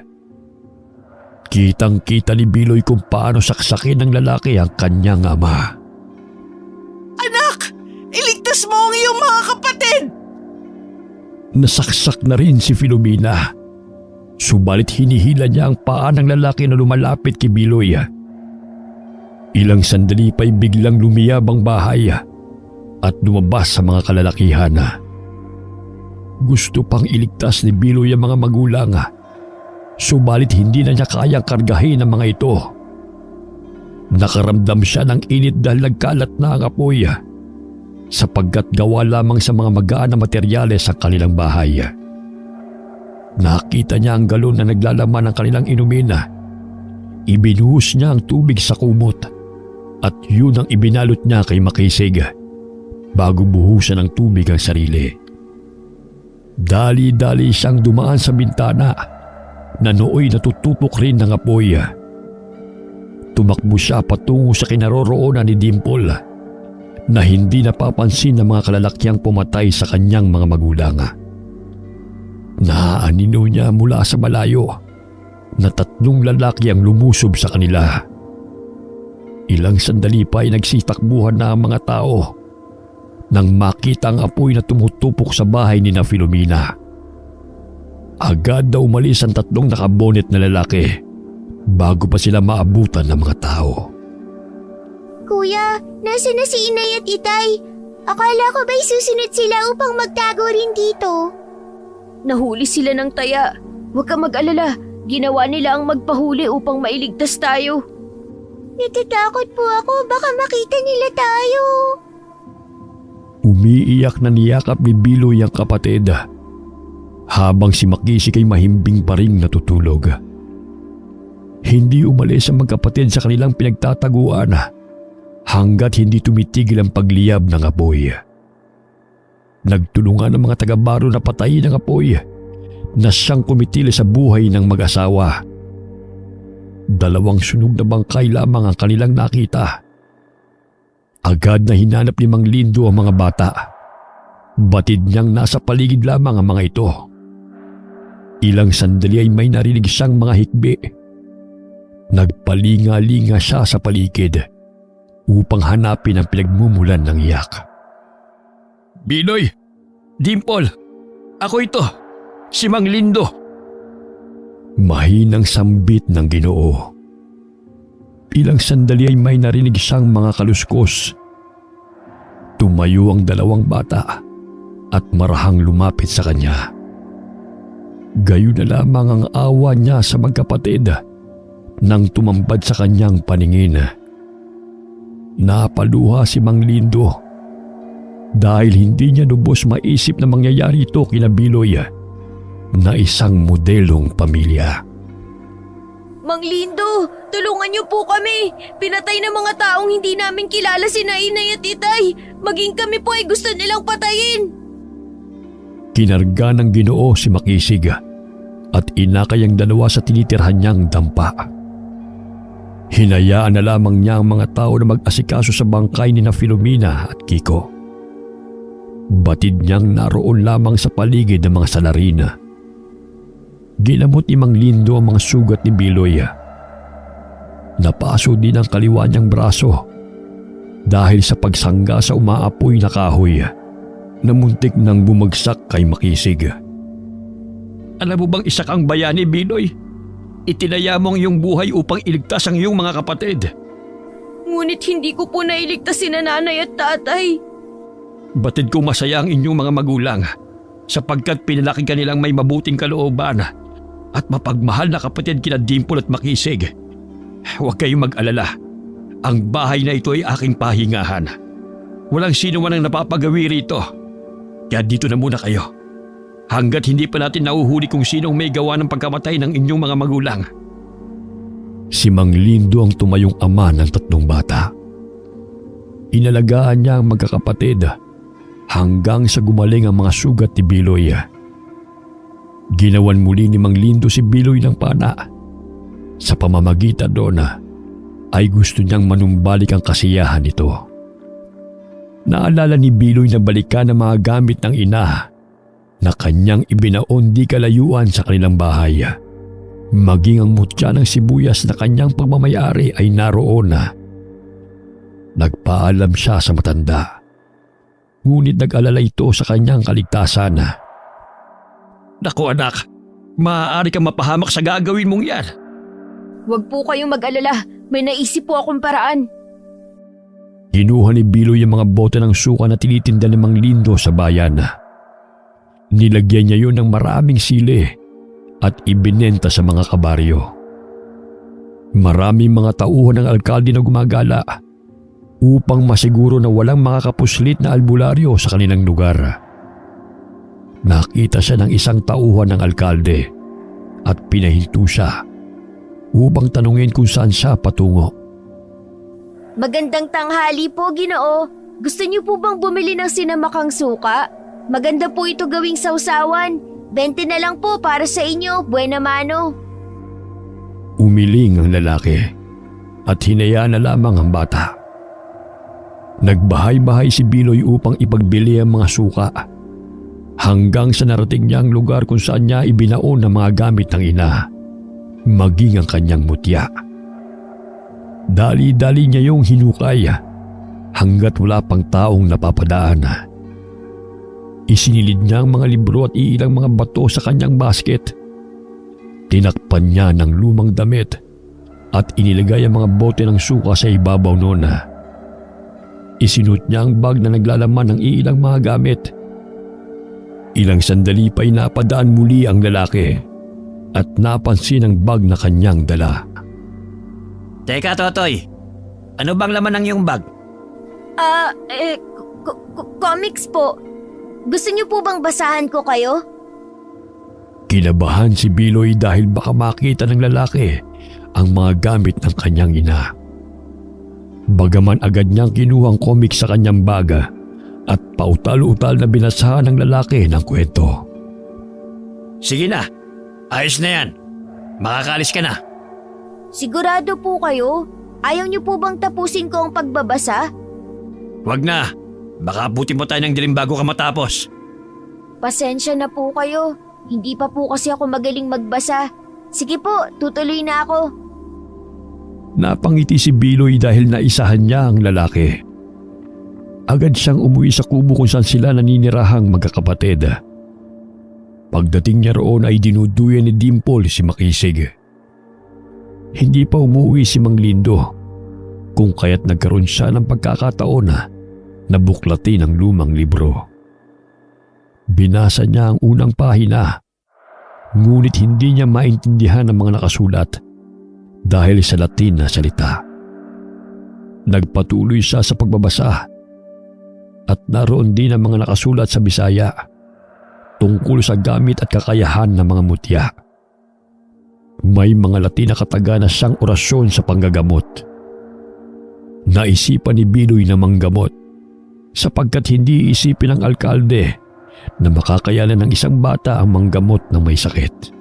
Kitang-kita ni Biloy kung paano saksakin ng lalaki ang kanyang ama. Anak! Iligtas mo ang iyong mga kapatid! Nasaksak na rin si Filomena. Subalit hinihila niya ang paa ng lalaki na lumalapit kay Biloy. Ilang sandali pa'y biglang lumiyab ang bahay at lumabas sa mga kalalakihan. Gusto pang iligtas ni Biloy ang mga magulang, subalit hindi na niya kayang kargahin ang mga ito. Nakaramdam siya ng init dahil nagkalat na ang apoy, sapagkat gawa lamang sa mga magaan na materyales sa kanilang bahay. Nakita niya ang galon na naglalaman ng kanilang inumin. Ibinuhos niya ang tubig sa kumot at yun ang ibinalot niya kay Makisig bago buhusan ng tubig ang sarili. Dali-dali siyang dumaan sa bintana na nooy natutupok rin ng apoy. Tumakbo siya patungo sa kinaroroonan ni Dimple. na hindi napapansin ng mga kalalakyang pumatay sa kanyang mga magulang. Naaanino niya mula sa malayo na 3 lalaki ang lumusob sa kanila. Ilang sandali pa ay nagsitakbuhan na ang mga tao nang makita ang apoy na tumutupok sa bahay ni na Filomena. Agad na umalis ang 3 nakabonet na lalaki bago pa sila maabutan ng mga tao. Kuya, nasa na si Inay at Itay? Akala ko ba'y susunod sila upang magtago rin dito? Nahuli sila ng taya. Huwag ka mag-alala. Ginawa nila ang magpahuli upang mailigtas tayo. Natatakot po ako, baka makita nila tayo. Umiiyak na niyakap ni Biloy ang kapatid habang si Makisig ay mahimbing pa ring natutulog. Hindi umalis ang magkapatid sa kanilang pinagtataguan hanggat hindi tumitigil ang pagliyab ng apoy. Nagtulungan ang mga taga-baro na patayin ang apoy na siyang kumitili sa buhay ng mag-asawa. 2 sunog na bangkay lamang ang kanilang nakita. Agad na hinanap ni Mang Lindo ang mga bata. Batid niyang nasa paligid lamang ang mga ito. Ilang sandali ay may narinig siyang mga hikbi. Nagpalinga-linga siya sa paligid upang hanapin ang pinagmumulan ng iyak. Binoy! Dimple! Ako ito! Si Mang Lindo! Mahinang sambit ng Ginoo. Ilang sandali ay may narinig siyang mga kaluskos. Tumayo ang 2 bata at marahang lumapit sa kanya. Gayon na lamang ang awa niya sa magkapatid nang tumambad sa kanyang paningin. Napaluha si Mang Lindo dahil hindi niya lubos maisip na mangyayari ito kina Biloy na isang modelong pamilya. Mang Lindo, tulungan niyo po kami. Pinatay ng mga taong hindi namin kilala si Inay at Itay. Maging kami po ay gusto nilang patayin. Kinarga ng Ginoo si Makisig at inakay ang 2 sa tinitirhan niyang dampa. Hinayaan na lamang niya ang mga tao na mag-asikaso sa bangkay ni na Filomena at Kiko. Batid niyang naroon lamang sa paligid ng mga salarin. Ginamot ni Mang Lindo ang mga sugat ni Biloy. Napaso din ang kaliwa niyang braso dahil sa pagsangga sa umaapoy na kahoy na muntik nang bumagsak kay Makisig. Alam mo bang isa kang bayani, Biloy? Itinaya mo ang iyong buhay upang iligtas ang iyong mga kapatid. Ngunit hindi ko po nailigtas si Nanay at Tatay. Batid ko masaya ang inyong mga magulang sapagkat pinalaki ka nilang may mabuting kalooban at mapagmahal na kapatid kina Dimple at Makisig. Huwag kayong mag-alala. Ang bahay na ito ay aking pahingahan. Walang sino man ang napapagawi rito. Kaya dito na muna kayo. Hanggat hindi pa natin nauhuli kung sinong may gawa ng pagkamatay ng inyong mga magulang. Si Mang Lindo ang tumayong ama ng 3 bata. Inalagaan niya ang magkakapatid hanggang sa gumaling ang mga sugat ni Biloy. Ginawan muli ni Mang Lindo si Biloy ng pana. Sa pamamagitan doon ay gusto niyang manumbalik ang kasiyahan nito. Naalala ni Biloy na balikan ang mga gamit ng ina na kanyang ibinaon di kalayuan sa kanilang bahay. Maging ang mutya ng sibuyas na kanyang pagmamayari ay naroon na. Nagpaalam siya sa matanda. Ngunit nag-alala ito sa kanyang kaligtasan. Naku anak, maaari kang mapahamak sa gagawin mong yan. Huwag po kayong mag-alala. May naisip po akong paraan. Kinuha ni Biloy ang mga bote ng suka na tinitinda ni Mang Lindo sa bayan. Nilagyan niya yun ng maraming sili at ibinenta sa mga kabaryo. Maraming mga tauhan ng alkalde na gumagala upang masiguro na walang makakapuslit na albularyo sa kanilang lugar. Nakita siya ng isang tauhan ng alkalde at pinahinto siya upang tanungin kung saan siya patungo. Magandang tanghali po, Ginoo. Gusto niyo po bang bumili ng sinamakang suka? Maganda po ito gawing sausawan. 20 na lang po para sa inyo, buena mano. Umiling ang lalaki at hinayaan na lamang ang bata. Nagbahay-bahay si Biloy upang ipagbili ang mga suka, hanggang sa narating niya ang lugar kung saan niya ibinaon ang mga gamit ng ina, maging ang kanyang mutya. Dali-dali niya yung hinukay hanggat wala pang taong napapadaan. Isinilid niya ang mga libro at iilang mga bato sa kanyang basket. Tinakpan niya ng lumang damit at inilagay ang mga bote ng suka sa ibabaw noon. Isinuot niya ang bag na naglalaman ng iilang mga gamit. Ilang sandali pa'y napadaan muli ang lalaki at napansin ang bag na kanyang dala. Teka, Totoy. Ano bang laman ng iyong bag? Comics po. Gusto niyo po bang basahan ko kayo? Kinabahan si Biloy dahil baka makita ng lalaki ang mga gamit ng kanyang ina. Bagaman agad niyang kinuha ang comics sa kanyang baga at pautal-utal na binasahan ng lalaki ng kwento. Sige na. Ayos na yan. Makakaalis ka na. Sigurado po kayo? Ayaw niyo po bang tapusin ko ang pagbabasa? Wag na. Baka abutin mo tayo ng dilim bago ka matapos. Pasensya na po kayo. Hindi pa po kasi ako magaling magbasa. Sige po, tutuloy na ako. Napangiti si Biloy dahil naisahan niya ang lalaki. Agad siyang umuwi sa kubo kung saan sila naninirahang magkakapatid. Pagdating niya roon ay dinuduyan ni Dimple si Makisig. Hindi pa umuwi si Mang Lindo, kung kaya't nagkaroon siya ng pagkakataon na buklatin ang lumang libro. Binasa niya ang unang pahina, ngunit hindi niya maintindihan ang mga nakasulat dahil sa Latin na salita. Nagpatuloy siya sa pagbabasa at naroon din ang mga nakasulat sa Bisaya tungkol sa gamit at kakayahan ng mga mutya. May mga Latin na kataga na siyang orasyon sa panggagamot. Naisipan ni Biloy na manggamot sapagkat hindi isipin ng alkalde na makakayanan ng isang bata ang manggamot ng may sakit.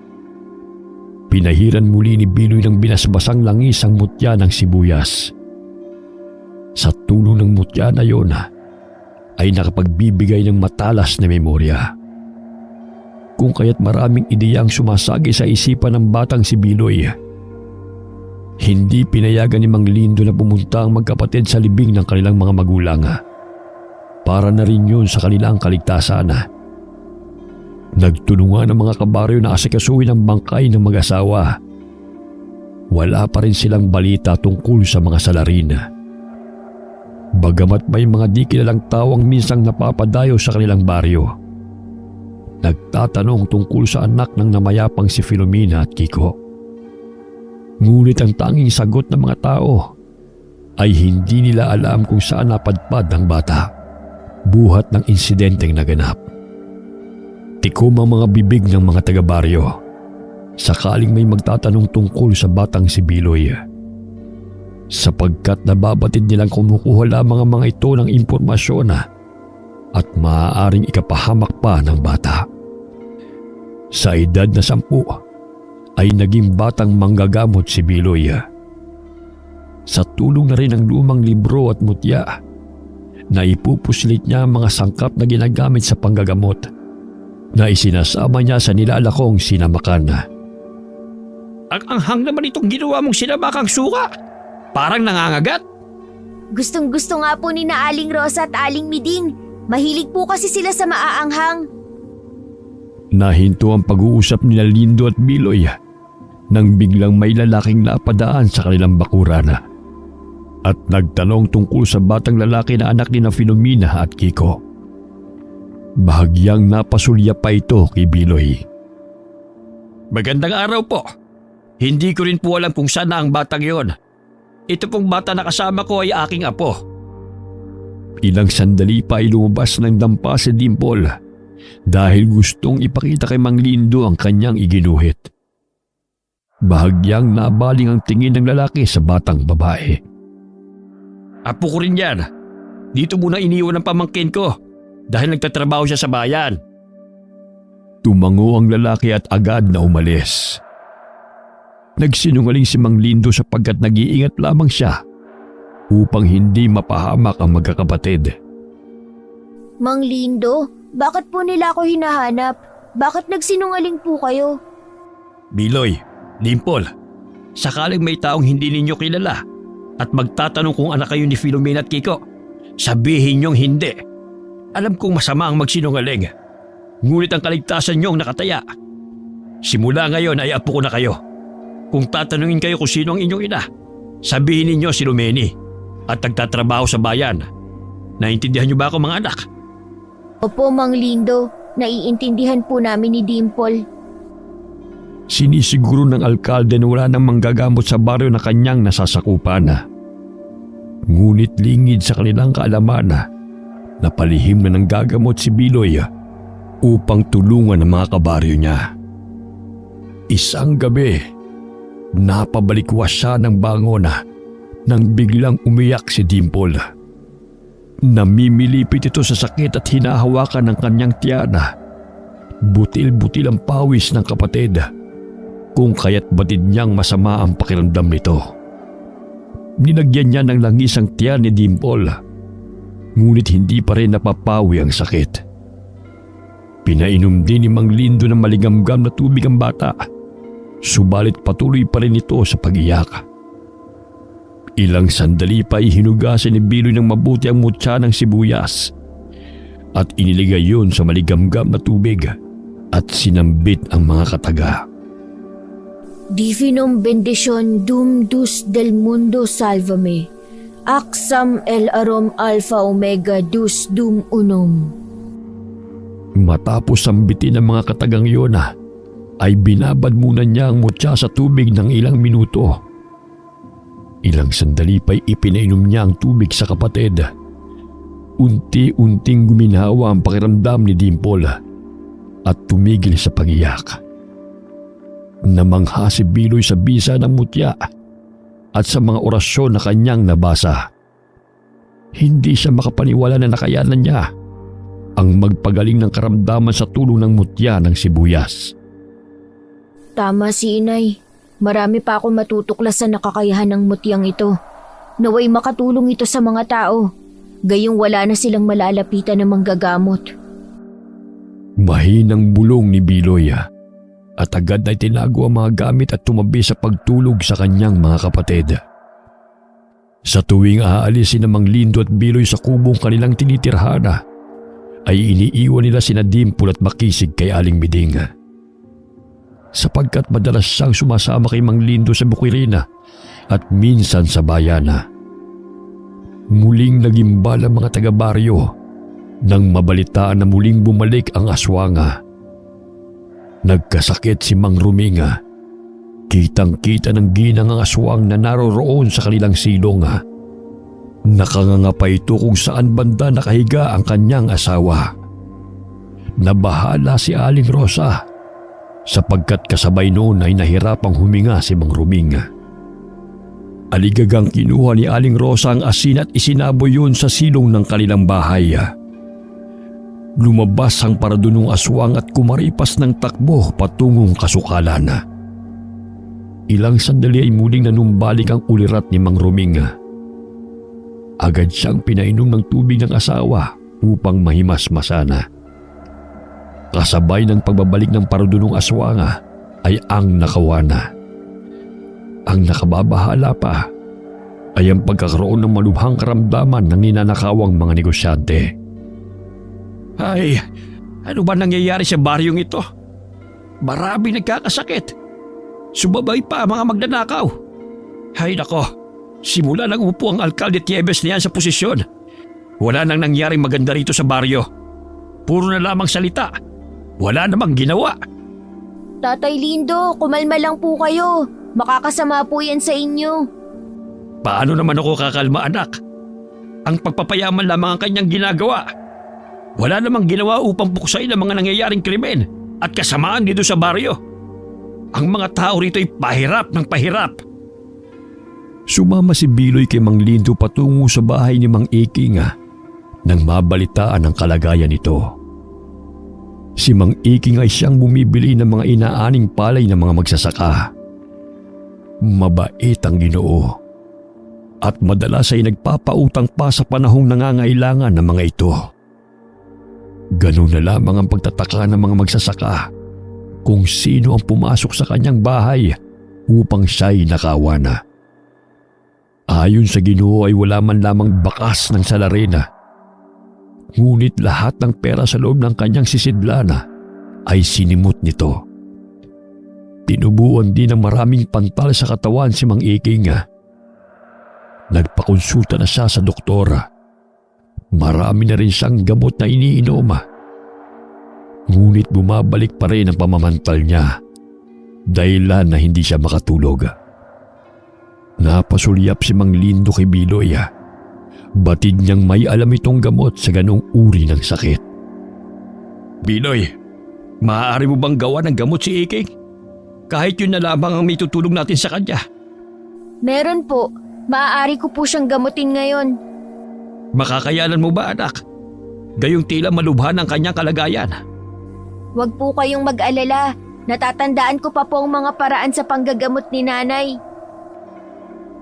Pinahiran muli ni Biloy ng binasbasang langis ang mutya ng sibuyas. Sa tulong ng mutya na yon ay nakapagbibigay ng matalas na memorya. Kung kaya't maraming ideya ang sumasagi sa isipan ng batang si Biloy. Hindi pinayagan ni Mang Lindo na pumunta ang magkapatid sa libing ng kanilang mga magulang. Para na rin yun sa kanilang kaligtasan. Nagtulungan ang mga kabaryo na asikasuhin ang bangkay ng mag-asawa. Wala pa rin silang balita tungkol sa mga salarin. Bagamat may mga di kilalang tawang minsang napapadayo sa kanilang baryo, nagtatanong tungkol sa anak ng namayapang si Filomena at Kiko. Ngunit ang tanging sagot ng mga tao ay hindi nila alam kung saan napadpad ang bata, buhat ng insidenteng naganap. Tikom ang mga bibig ng mga taga-baryo sakaling may magtatanong tungkol sa batang si Biloy, sapagkat nababatid nilang kumukuha lamang ang mga ito ng impormasyon at maaaring ikapahamak pa ng bata. Sa edad na 10 ay naging batang manggagamot si Biloy. Sa tulong na rin ng lumang libro at mutya, naipupuslit niya ang mga sangkap na ginagamit sa panggagamot na isinasama niya sa nilalakong sinamakan. Ang anghang naman itong ginawa mong sinamakang suka. Parang nangangagat. Gustong-gusto nga po ni na Aling Rosa at Aling Miding. Mahilig po kasi sila sa maaanghang. Nahinto ang pag-uusap nila Lindo at Biloy nang biglang may lalaking napadaan sa kanilang bakuran at nagtanong tungkol sa batang lalaki na anak ni na Filomena at Kiko. Bahagyang napasulya pa ito kay Biloy. Magandang araw po. Hindi ko rin po alam kung saan na ang batang yon. Ito pong bata na kasama ko ay aking apo. Ilang sandali pa ay lumabas ng dampa si Dimple dahil gustong ipakita kay Mang Lindo ang kanyang iginuhit. Bahagyang nabaling ang tingin ng lalaki sa batang babae. Apo ko rin yan. Dito muna iniwan ang pamangkin ko dahil nagtatrabaho siya sa bayan. Tumango ang lalaki at agad na umalis. Nagsinungaling si Mang Lindo sapagkat nag-iingat lamang siya upang hindi mapahamak ang magkakapatid. Mang Lindo, bakit po nila ako hinahanap? Bakit nagsinungaling po kayo? Biloy, Dimple, sakaling may taong hindi ninyo kilala at magtatanong kung anak kayo ni Filomena at Kiko, sabihin niyong hindi. Alam kong masama ang magsinungaling, ngunit ang kaligtasan niyong nakataya. Simula ngayon ay apo ko na kayo. Kung tatanungin kayo kung sino ang inyong ina, sabihin ninyo si Lumeni at nagtatrabaho sa bayan. Naintindihan niyo ba ako mga anak? Opo, Mang Lindo, naiintindihan po namin ni Dimple. Sinisiguro ng alkalde na wala nang manggagamot sa baryo na kanyang nasasakupan. Ngunit lingid sa kanilang kaalaman na palihim na ng gagamot si Biloy upang tulungan ang mga kabaryo niya. Isang gabi, napabalikwas siya ng bangon nang biglang umiyak si Dimple. Namimilipit ito sa sakit at hinahawakan ng kanyang tiyana. Butil-butil ang pawis ng kapatid, kung kaya't batid niyang masama ang pakiramdam nito. Nilagyan niya ng langis ang tiyan ni Dimple, ngunit hindi pa rin napapawi ang sakit. Pinainom din ni Mang Lindo ng maligamgam na tubig ang bata, subalit patuloy pa rin ito sa pag-iyak. Ilang sandali pa hinugasan ni Biloy ng mabuti ang mutya ng sibuyas at iniligay yun sa maligamgam na tubig at sinambit ang mga kataga. Divinum bendition dum dus del mundo salvame. Axam el arom alpha omega dus dum unum. Matapos sambitin ang mga katagang yun ay binabad muna niya ang mutya sa tubig ng ilang minuto. Ilang sandali pa'y ipinainom niya ang tubig sa kapatid. Unti-unting guminhawa ang pakiramdam ni Dimple at tumigil sa pag-iyak. Namangha si Biloy sa bisa ng mutya at sa mga orasyon na kanyang nabasa. Hindi siya makapaniwala na nakayanan niya ang magpagaling ng karamdaman sa tulong ng mutya ng sibuyas. Tama si Inay. Marami pa akong matutuklasan na kakayahan ng mutyang ito. Naway makatulong ito sa mga tao. Gayong wala na silang malalapitan na manggagamot. Mahinang bulong ni Biloy at agad ay tinago ang mga gamit at tumabi sa pagtulog sa kanyang mga kapatid. Sa tuwing aalisin ng Mang Lindo at Biloy sa kubong kanilang tinitirhan ay iniiwan nila sina Dimple at Makisig kay Aling Miding. Sapagkat madalas siyang sumasama kay Mang Lindo sa Bukirina at minsan sa bayan. Muling nagimbal ang mga taga-baryo nang mabalitaan na muling bumalik ang aswanga. Nagkasakit si Mang Ruminga. Kitang-kita ng ginang ang aswang na naroroon sa kanilang silong. Nakanganga pa ito kung saan banda nakahiga ang kanyang asawa. Nabahala si Aling Rosa sapagkat kasabay noon ay nahirapang huminga si Mang Ruminga. Aligagang kinuha ni Aling Rosa ang asin at isinaboy yun sa silong ng kanilang bahay. Lumabas ang paradunong aswang at kumaripas ng takbo patungong kasukalan. Ilang sandali ay muling nanumbalik ang ulirat ni Mang Ruminga. Agad siyang pinainom ng tubig ng asawa upang mahimasmasana. Kasabay ng pagbabalik ng paradunong aswanga ay ang nakawana. Ang nakababahala pa ay ang pagkakaroon ng malubhang karamdaman ng ninanakawang mga negosyante. Ay, ano ba nangyayari sa baryong ito? Marami nagkakasakit. Sumabay pa ang mga magnanakaw. Ay nako, simula nang upo ang alkalde Tiebes niyan sa posisyon, wala nang nangyaring maganda rito sa baryo. Puro na lamang salita. Wala namang ginawa. Tatay Lindo, kumalma lang po kayo. Makakasama po yan sa inyo. Paano naman ako kakalma, anak? Ang pagpapayaman lamang ang kanyang ginagawa. Wala namang ginawa upang buksain ang mga nangyayaring krimen at kasamaan dito sa baryo. Ang mga tao rito ay pahirap ng pahirap. Sumama si Biloy kay Mang Lindo patungo sa bahay ni Mang Iking nang mabalitaan ang kalagayan nito. Si Mang Iking ay siyang bumibili ng mga inaaning palay ng mga magsasaka. Mabait ang Ginoo. at madalas ay nagpapautang pa sa panahong nangangailangan ng mga ito. Ganun na lamang ang pagtataka ng mga magsasaka kung sino ang pumasok sa kanyang bahay upang siya'y nakawana. Ayon sa Ginoo ay wala man lamang bakas ng salarina. Ngunit lahat ng pera sa loob ng kanyang sisidlana ay sinimot nito. Tinubuan din ng maraming pantal sa katawan si Mang Iking. Nagpakonsulta na siya sa doktora. Marami na rin siyang gamot na iniinom. Ngunit bumabalik pa rin ang pamamantal niya, dahilan na hindi siya makatulog. Napasulyap si Mang Lindo kay Biloy. Batid niyang may alam itong gamot sa ganong uri ng sakit. Biloy, maaari mo bang gawa ng gamot si Iking? Kahit yun na lamang ang may tutulong natin sa kanya. Meron po. Maaari ko po siyang gamutin ngayon. Makakayanan mo ba, anak? Gayong tila malubhan ang kanyang kalagayan. Huwag po kayong mag-alala. Natatandaan ko pa po ang mga paraan sa panggagamot ni nanay.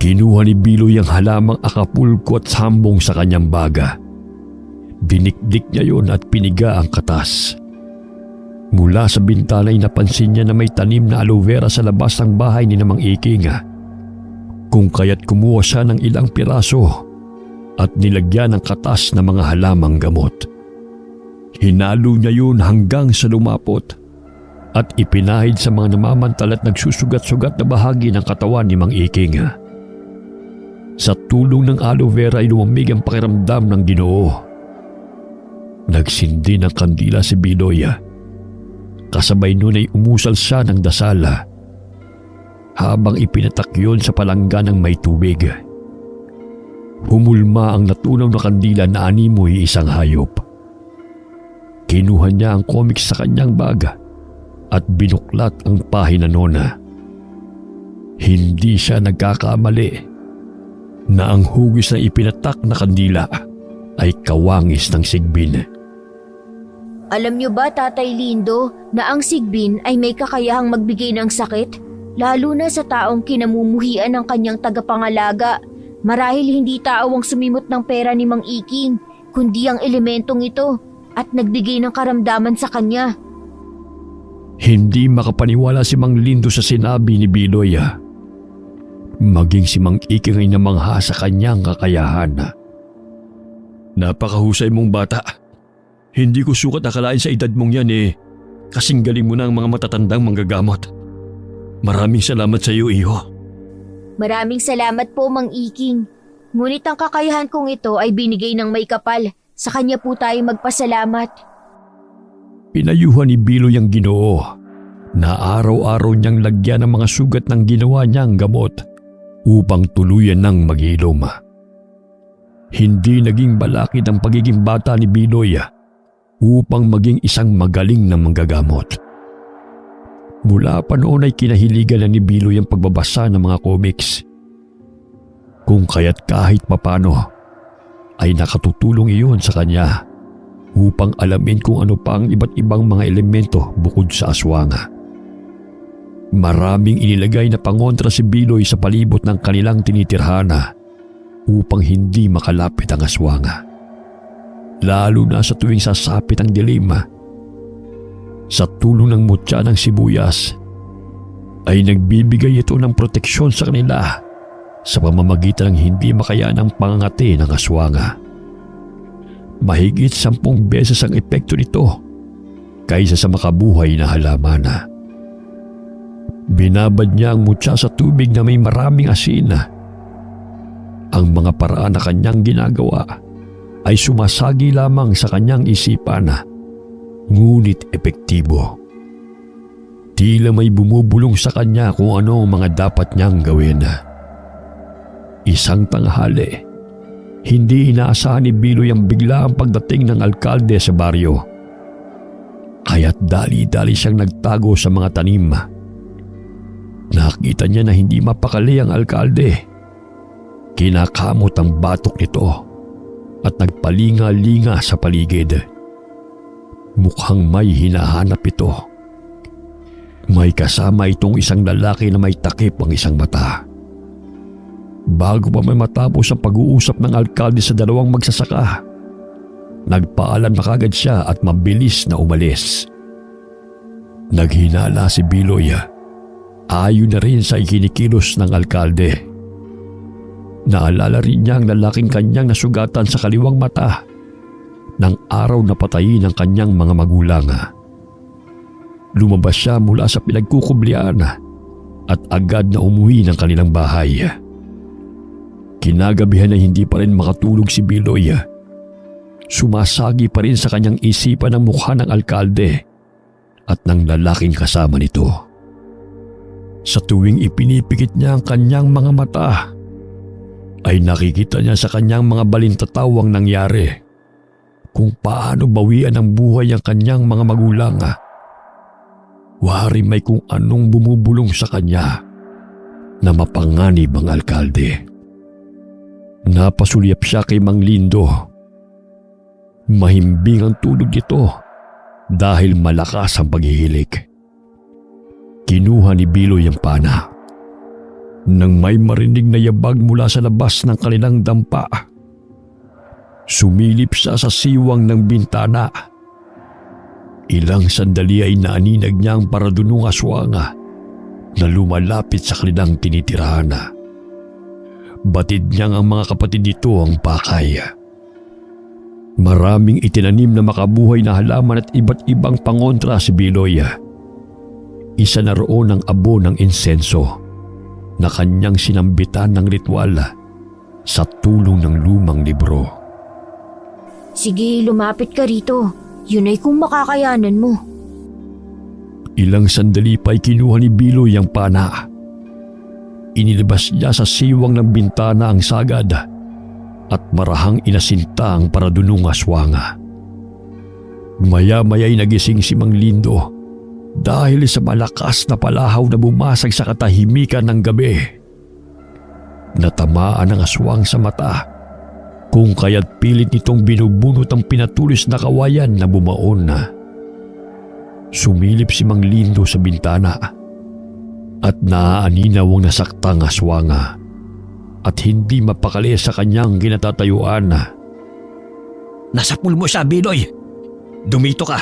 Kinuha ni Biloy ang halamang akapulko at sambong sa kanyang baga. Dinikdik niya yon at piniga ang katas. Mula sa bintana ay napansin niya na may tanim na aloe vera sa labas ng bahay ni Mang Iking. Kung kaya't kumuha siya ng ilang piraso at nilagyan ng katas na mga halamang gamot. Hinalo niya yun hanggang sa lumapot at ipinahid sa mga namamantal at nagsusugat-sugat na bahagi ng katawan ni Mang Iking. Sa tulong ng aloe vera ay lumamig ang pakiramdam ng Ginoo. Nagsindi ng kandila si Biloy. Kasabay nun ay umusal siya ng dasal habang ipinatak yun sa palangga ng may tubig. Humulma ang natunaw na kandila na animoy isang hayop. Kinuha niya ang comics sa kanyang bag at binuklat ang pahina noon. Hindi siya nagkakamali na ang hugis na ipinatak na kandila ay kawangis ng sigbin. Alam niyo ba, Tatay Lindo, na ang sigbin ay may kakayahang magbigay ng sakit? Lalo na sa taong kinamumuhian ng kanyang tagapangalaga. Marahil hindi tao ang sumimot ng pera ni Mang Iking, kundi ang elementong ito at nagbigay ng karamdaman sa kanya. Hindi makapaniwala si Mang Lindo sa sinabi ni Biloy. Maging si Mang Iking ay namangha sa kanyang kakayahan. Napakahusay mong bata. Hindi ko sukat akalain sa edad mong yan kasing galing mo na ang mga matatandang manggagamot. Maraming salamat sa iyo, iho. Maraming salamat po, Mang Iking. Ngunit ang kakayahan kong ito ay binigay ng may kapal. Sa kanya po tayo magpasalamat. Pinayuhan ni Biloy ang Ginoo na araw-araw niyang lagyan ng mga sugat ng ginawa niyang gamot upang tuluyan ng maghilom. Hindi naging balakid ang pagiging bata ni Biloy upang maging isang magaling na manggagamot. Mula pa noon ay kinahiligan na ni Biloy ang pagbabasa ng mga comics. Kung kaya't kahit papano ay nakatutulong iyon sa kanya upang alamin kung ano pa ang iba't ibang mga elemento bukod sa aswanga. Maraming inilagay na pangontra si Biloy sa palibot ng kanilang tinitirhana upang hindi makalapit ang aswanga. Lalo na sa tuwing sasapit ang dilim. Sa tulong ng mutya ng sibuyas ay nagbibigay ito ng proteksyon sa kanila sa pamamagitan ng hindi makayanang pangangati ng aswanga. Mahigit 10 beses ang epekto nito kaysa sa makabuhay na halaman. Binabad niya ang mutya sa tubig na may maraming asin. Ang mga paraan na kanyang ginagawa ay sumasagi lamang sa kanyang isipan, ngunit epektibo. Tila may bumubulong sa kanya kung ano ang mga dapat niyang gawin. Isang tanghali, hindi inaasahan ni Biloy ang biglaang pagdating ng alkalde sa baryo. Kaya't dali-dali siyang nagtago sa mga tanim. Nakita niya na hindi mapakali ang alkalde. Kinakamot ang batok nito at nagpalinga-linga sa paligid. Mukhang may hinahanap ito. May kasama itong isang lalaki na may takip ang isang mata. Bago pa may matapos ang pag-uusap ng alkalde sa dalawang magsasaka, nagpaalam na kagad siya at mabilis na umalis. Naghinala si Biloy. Ayon na rin sa ikinikilos ng alkalde. Naalala rin niya ang lalaking kanyang nasugatan sa kaliwang mata ng araw na patayin ng kanyang mga magulang. Lumabas siya mula sa pinagkukublian at agad na umuwi ng kanilang bahay. Kinagabihan na hindi pa rin makatulog si Biloy. Sumasagi pa rin sa kanyang isipan ang mukha ng alkalde at ng lalaking kasama nito. Sa tuwing ipinipikit niya ang kanyang mga mata, ay nakikita niya sa kanyang mga balintatawang nangyari kung paano bawian ng buhay ang kanyang mga magulang. Wari may kung anong bumubulong sa kanya na mapanganib ang alkalde. Napasulyap siya kay Mang Lindo. Mahimbing ang tulog nito dahil malakas ang paghihilik. Kinuha ni Biloy ang pana. Nang may marinig na yabag mula sa labas ng kanilang dampa, sumilip siya sa siwang ng bintana. Ilang sandali ay naaninag niya ang paradunong aswang na lumalapit sa kanilang tinitirahan. Batid niyang ang mga kapatid nito ang pakay. Maraming itinanim na makabuhay na halaman at iba't ibang pangontra si Biloy. Isa na roon ang abo ng insenso na kanyang sinambitan ng ritual sa tulong ng lumang libro. Sige, lumapit ka rito. Yun ay kung makakayanan mo. Ilang sandali pa'y kinuha ni Biloy ang pana. Inilabas niya sa siwang ng bintana ang sagad at marahang inasinta ang paradunong aswang. Maya-maya'y nagising si Mang Lindo dahil sa malakas na palahaw na bumasag sa katahimikan ng gabi. Natamaan ang aswang sa mata, kung kaya't pilit nitong binubunot ang pinatulis na kawayan na bumaon. Sumilip si Mang Lindo sa bintana at naaaninaw ang nasaktang aswang at hindi mapakali sa kanyang ginatatayuan. Nasa pulmo siya, Biloy. Dumito ka.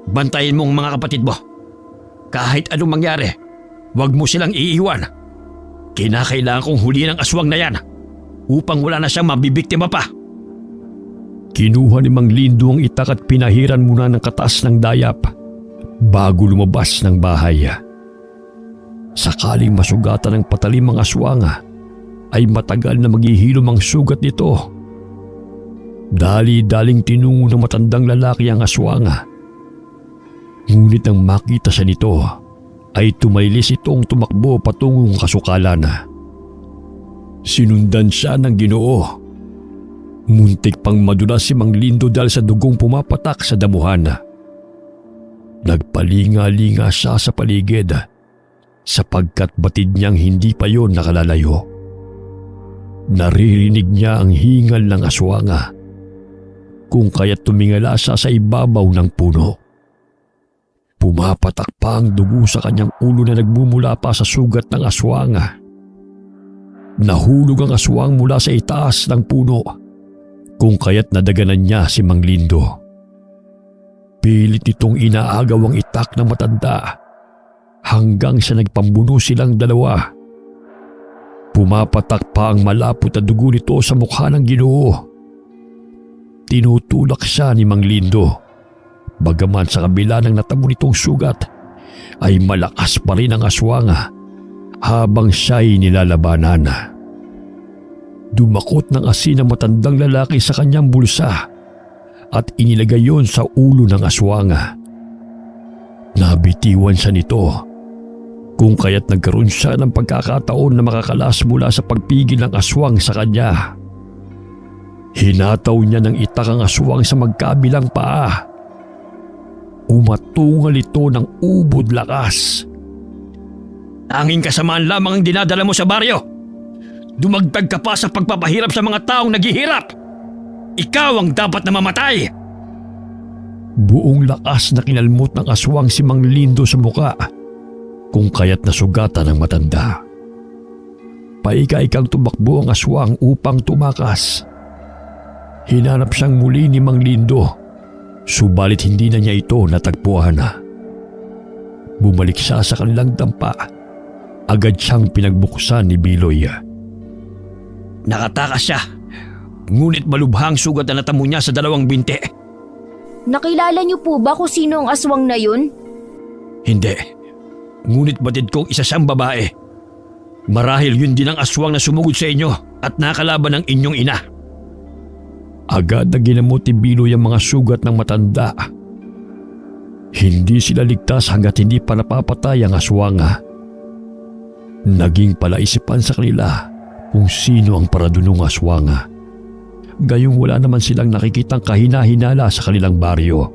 Bantayin mo ang mga kapatid mo. Kahit anong mangyari, huwag mo silang iiwan. Kinakailangan kong huliin ang aswang na yan upang wala na siyang mabibiktima pa. Kinuha ni Mang Lindo ang itak at pinahiran muna ng katas ng dayap bago lumabas ng bahay. Sakaling masugatan ng patalim ang aswang, ay matagal na maghihilom ang sugat nito. Dali-daling tinungo ng matandang lalaki ang aswang. Ngunit nang makita siya nito, ay tumalilis itong tumakbo patungong kasukalan. Sinundan siya ng Ginoo. Muntik pang madulas si Mang Lindo dahil sa dugong pumapatak sa damuhan. Nagpalinga-linga siya sa paligid sapagkat batid niyang hindi pa yon nakalalayo. Naririnig niya ang hingal ng aswang, kung kaya't tumingala siya sa ibabaw ng puno. Pumapatak pa ang dugo sa kanyang ulo na nagmumula pa sa sugat ng aswang. Nahulog ang aswang mula sa itaas ng puno, kung kaya't nadaganan niya si Mang Lindo. Pilit nitong inaagaw ang itak ng matanda hanggang sa nagpambuno silang dalawa. Pumapatak pa ang malapot na dugo nito sa mukha ng Ginoo. Tinutulak siya ni Mang Lindo. Bagaman sa kabila ng natamo nitong sugat, ay malakas pa rin ang aswang habang siya'y nilalabanan. Dumakot ng asin ang matandang lalaki sa kanyang bulsa at inilagay yon sa ulo ng aswang. Nabitiwan siya nito, kung kaya't nagkaroon siya ng pagkakataon na makakalas mula sa pagpigil ng aswang sa kanya. Hinataw niya ng itak ang aswang sa magkabilang paa. Umatungal ito ng ubod lakas. Tanging kasamaan lamang ang dinadala mo sa baryo. Dumagdag ka pa sa pagpapahirap sa mga taong naghihirap. Ikaw ang dapat na mamatay. Buong lakas na kinalmot ng aswang si Mang Lindo sa muka, kung kaya't nasugatan ng matanda. Paika-ikang tumakbo ang aswang upang tumakas. Hinanap siyang muli ni Mang Lindo, subalit hindi na niya ito natagpuan. Bumalik siya sa kanilang dampa. Agad siyang pinagbuksan ni Biloy. Nakatakas siya. Ngunit malubhang sugat na natamo niya sa 2 binti. Nakilala niyo po ba kung sino ang aswang na yun? Hindi. Ngunit batid kong isa siyang babae. Marahil yun din ang aswang na sumugod sa inyo at nakalaban ng inyong ina. Agad na ginamot ni Biloy ang mga sugat ng matanda. Hindi sila ligtas hanggat hindi pa napapatay ang aswang. Naging palaisipan sa kanila kung sino ang paradunong aswang. Gayong wala naman silang nakikitang kahina-hinala sa kanilang baryo.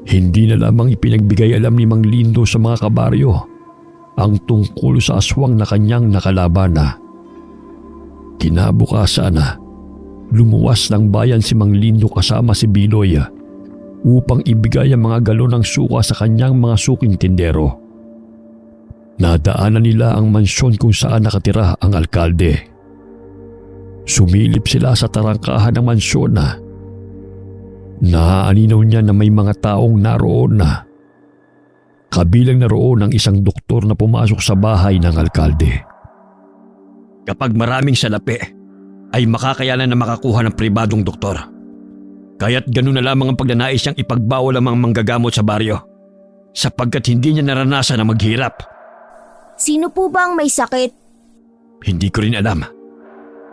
Hindi na lamang ipinagbigay alam ni Mang Lindo sa mga kabaryo ang tungkol sa aswang na kanyang nakalaban. Kinabukasan, lumuwas ng bayan si Mang Lindo kasama si Biloy upang ibigay ang mga galon ng suka sa kanyang mga suking tindero. Nadaanan nila ang mansyon kung saan nakatira ang alkalde. Sumilip sila sa tarangkahan ng mansyon. Naaaninaw niya na may mga taong naroon na. Kabilang naroon ang isang doktor na pumasok sa bahay ng alkalde. Kapag maraming salapi, ay makakayanan na makakuha ng pribadong doktor. Kaya't ganun na lamang ang pagnanais niyang ipagbawal ang mga manggagamot sa baryo, sapagkat hindi niya naranasan na maghirap. Sino po ba ang may sakit? Hindi ko rin alam.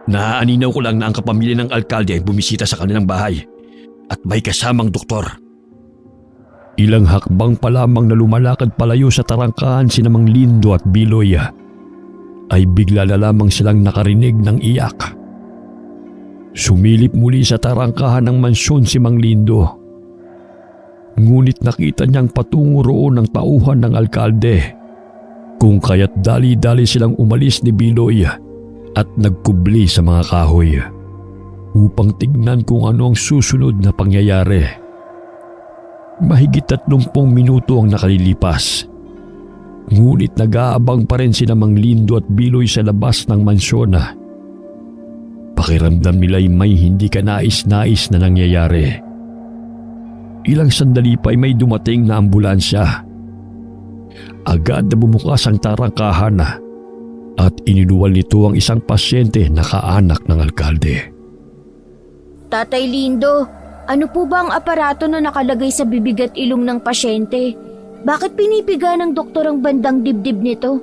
Naaaninaw ko lang na ang kapamilya ng alkalde ay bumisita sa kanilang bahay at may kasamang doktor. Ilang hakbang pa lamang na lumalakad palayo sa tarangkahan sina Mang Lindo at Biloy ay bigla na lamang silang nakarinig ng iyak. Sumilip muli sa tarangkahan ng mansyon si Mang Lindo. Ngunit nakita niyang patungo roon ang tauhan ng alkalde, kung kaya't dali-dali silang umalis ni Biloy at nagkubli sa mga kahoy upang tignan kung ano ang susunod na pangyayari. Mahigit 30 minuto ang nakalilipas. Ngunit nag-aabang pa rin sina Mang Lindo at Biloy sa labas ng mansyon. Pakiramdam nila'y may hindi kanais-nais na nangyayari. Ilang sandali pa ay may dumating na ambulansya. Agad na bumukas ang tarangkahan at iniluwal nito ang isang pasyente na kaanak ng alkalde. Tatay Lindo, ano po ba ang aparato na nakalagay sa bibig at ilong ng pasyente? Bakit pinipiga ng doktor ang bandang dibdib nito?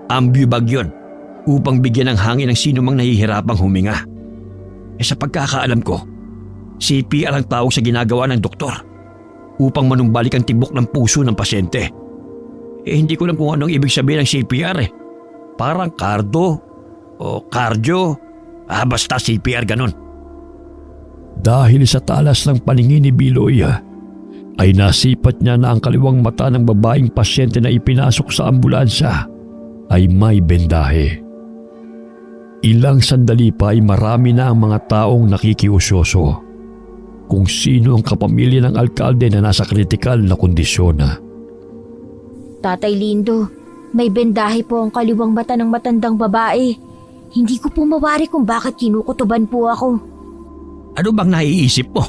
Ambubag yun, upang bigyan ng hangin ang sino mang nahihirapang huminga. Sa pagkakaalam ko, CPR ang tawag sa ginagawa ng doktor upang manumbalik ang tibok ng puso ng pasyente. Hindi ko alam kung anong ibig sabihin ng CPR . Parang cardo o cardio. Basta CPR ganun. Dahil sa talas ng paningin ni Biloy, ay nasipat niya na ang kaliwang mata ng babaeng pasyente na ipinasok sa ambulansya ay may bendahe. Ilang sandali pa ay marami na ang mga taong nakikiusyoso kung sino ang kapamilya ng alkalde na nasa kritikal na kondisyon. Tatay Lindo, may bendahe po ang kaliwang mata ng matandang babae. Hindi ko po mawari kung bakit kinukutuban po ako. Ano bang naiisip mo?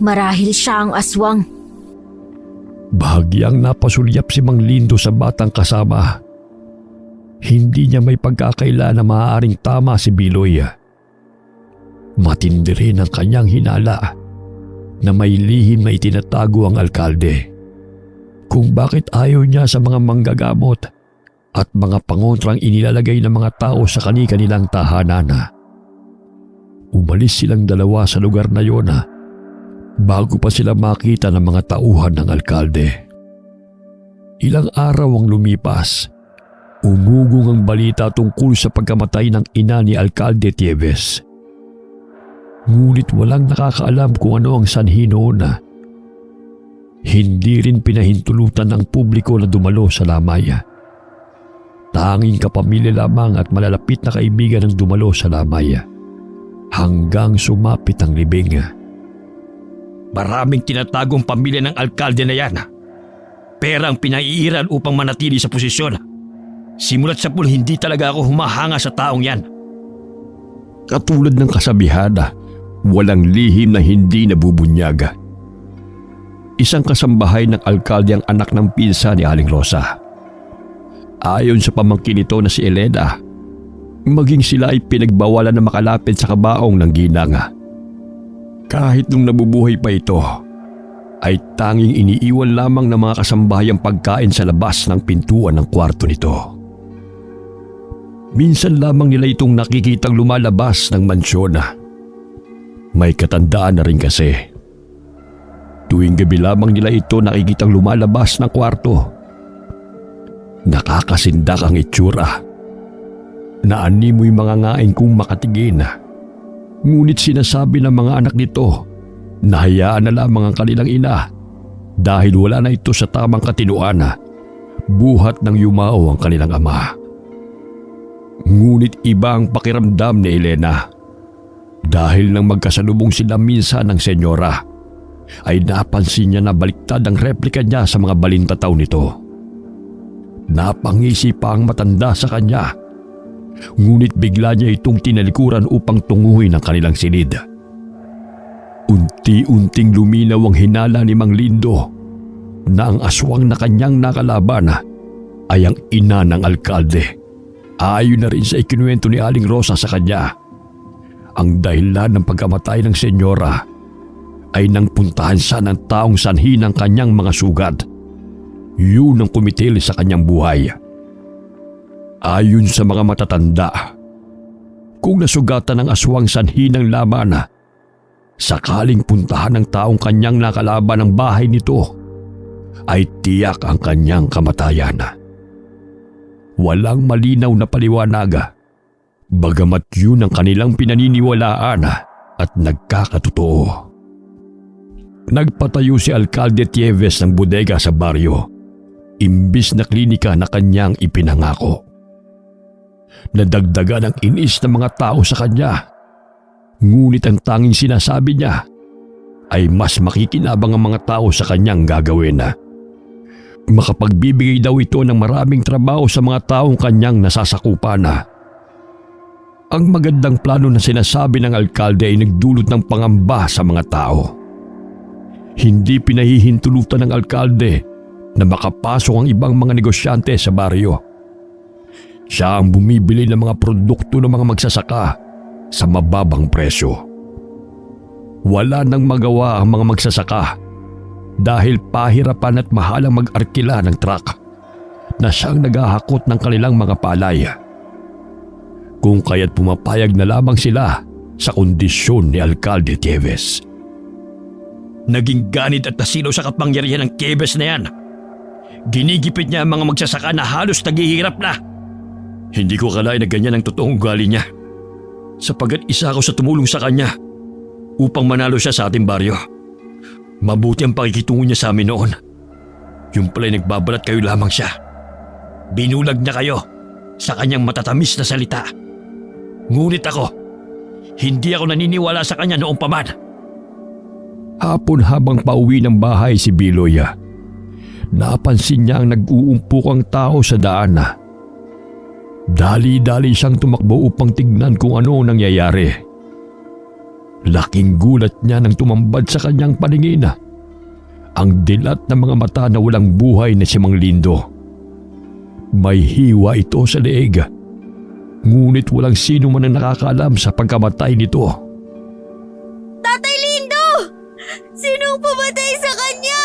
Marahil siya ang aswang. Bahagyang napasulyap si Mang Lindo sa batang kasama. Hindi niya may pagkakaila na maaaring tama si Biloy. Matindi rin ang kanyang hinala na may lihim na itinatago ang alkalde. Kung bakit ayaw niya sa mga manggagamot at mga pangontrang inilalagay ng mga tao sa kani-kanilang tahanan. Umalis silang dalawa sa lugar na yon bago pa sila makita ng mga tauhan ng alkalde. Ilang araw ang lumipas. Umugong ang balita tungkol sa pagkamatay ng ina ni Alkalde Tieves. Ngunit walang nakakaalam kung ano ang sanhi noon. Hindi rin pinahintulutan ng publiko na dumalo sa lamay. Tanging kapamilya lamang at malalapit na kaibigan ang dumalo sa lamay. Hanggang sumapit ang libing. Maraming tinatagong pamilya ng alkalde na yan. Pera ang pinaiiral upang manatili sa posisyon. Simulat sa pool, hindi talaga ako humahanga sa taong yan. Katulad ng kasabihan, walang lihim na hindi nabubunyag. Isang kasambahay ng alkalde ang anak ng pinsa ni Aling Rosa. Ayon sa pamangkin nito na si Elena, maging sila ay pinagbawalan na makalapit sa kabaong ng ginang. Kahit nung nabubuhay pa ito, ay tanging iniiwan lamang ng mga kasambahay ang pagkain sa labas ng pintuan ng kwarto nito. Minsan lamang nila itong nakikitang lumalabas ng mansyon. May katandaan na rin kasi. Tuwing gabi lamang nila ito nakikitang lumalabas ng kwarto. Nakakasindak ang itsura. Naanimoy mga ngain kung makatingin. Ngunit sinasabi ng mga anak nito na hayaan na lamang ang kanilang ina dahil wala na ito sa tamang katinuan, buhat ng yumao ang kanilang ama. Ngunit iba ang pakiramdam ni Elena. Dahil nang magkasalubong sila minsan ng senyora, ay napansin niya na baliktad ang replika niya sa mga balintataw nito. Napangisi pa ang matanda sa kanya. Ngunit bigla niya itong tinalikuran upang tunguhin ang kanilang silid. Unti-unting luminaw ang hinala ni Mang Lindo na ang aswang na kanyang nakalaban ay ang ina ng alkalde. Ayon na rin sa ikinuwento ni Aling Rosa sa kanya, ang dahilan ng pagkamatay ng senyora ay nang puntahan siya ng taong sanhi ng kanyang mga sugat. Yun ang kumitil sa kanyang buhay. Ayon sa mga matatanda, kung nasugatan ng aswang sanhi ng laman, sakaling puntahan ng taong kanyang nakalaban ang bahay nito, ay tiyak ang kanyang kamatayan. Walang malinaw na paliwanag, bagamat yun ang kanilang pinaniniwalaan at nagkakatotoo. Nagpatayo si Alkalde Tieves ng bodega sa baryo, imbis na klinika na kanyang ipinangako. Nadagdagan ang inis ng mga tao sa kanya, ngunit ang tanging sinasabi niya ay mas makikinabang ang mga tao sa kanyang gagawin. Makapagbibigay daw ito ng maraming trabaho sa mga taong kanyang nasasakupan. Ang magandang plano na sinasabi ng alkalde ay nagdulot ng pangamba sa mga tao. Hindi pinahihintulutan ng alkalde na makapasok ang ibang mga negosyante sa baryo. Siya ang bumibili ng mga produkto ng mga magsasaka sa mababang presyo. Wala nang magawa ang mga magsasaka dahil pahirapan at mahal ang mag-arkila ng truck na siyang naghahakot ng kanilang mga palay. Kung kaya't pumapayag na lamang sila sa kondisyon ni Alkalde Tieves. Naging ganit at nasilo sa kapangyarihan ng Tieves na yan. Ginigipit niya ang mga magsasaka na halos naghihirap na. Hindi ko akalain na ganyan ang totoong ugali niya, sapagat isa ako sa tumulong sa kanya upang manalo siya sa ating baryo. Mabuti ang pakikitungo niya sa amin noon. Yung pala'y nagbabalat kayo lamang siya. Binulag niya kayo sa kanyang matatamis na salita. Ngunit ako, hindi ako naniniwala sa kanya noong paman. Hapon habang pauwi ng bahay si Biloy, napansin niya ang nag-uumpukang tao sa daan. Dali-dali siyang tumakbo upang tignan kung ano nangyayari. Laking gulat niya nang tumambad sa kanyang paningin ang dilat ng mga mata na walang buhay na si Mang Lindo. May hiwa ito sa leeg, ngunit walang sino man ang nakakaalam sa pagkamatay nito. Tatay Lindo! Sinong pumatay sa kanya?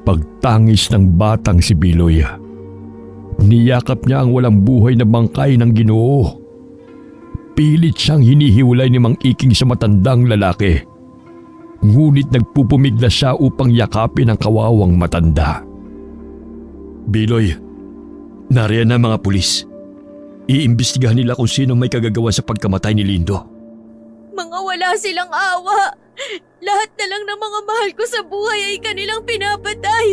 Pagtangis ng batang si Biloy, niyakap niya ang walang buhay na bangkay ng Ginoo. Pilit siyang hinihiwalay ni Mang Iking sa matandang lalaki. Ngunit nagpupumigla siya upang yakapin ang kawawang matanda. Biloy, nariyan na mga pulis. Iimbestigahan nila kung sino may kagagawa sa pagkamatay ni Lindo. Mga wala silang awa. Lahat na lang ng mga mahal ko sa buhay ay kanilang pinapatay.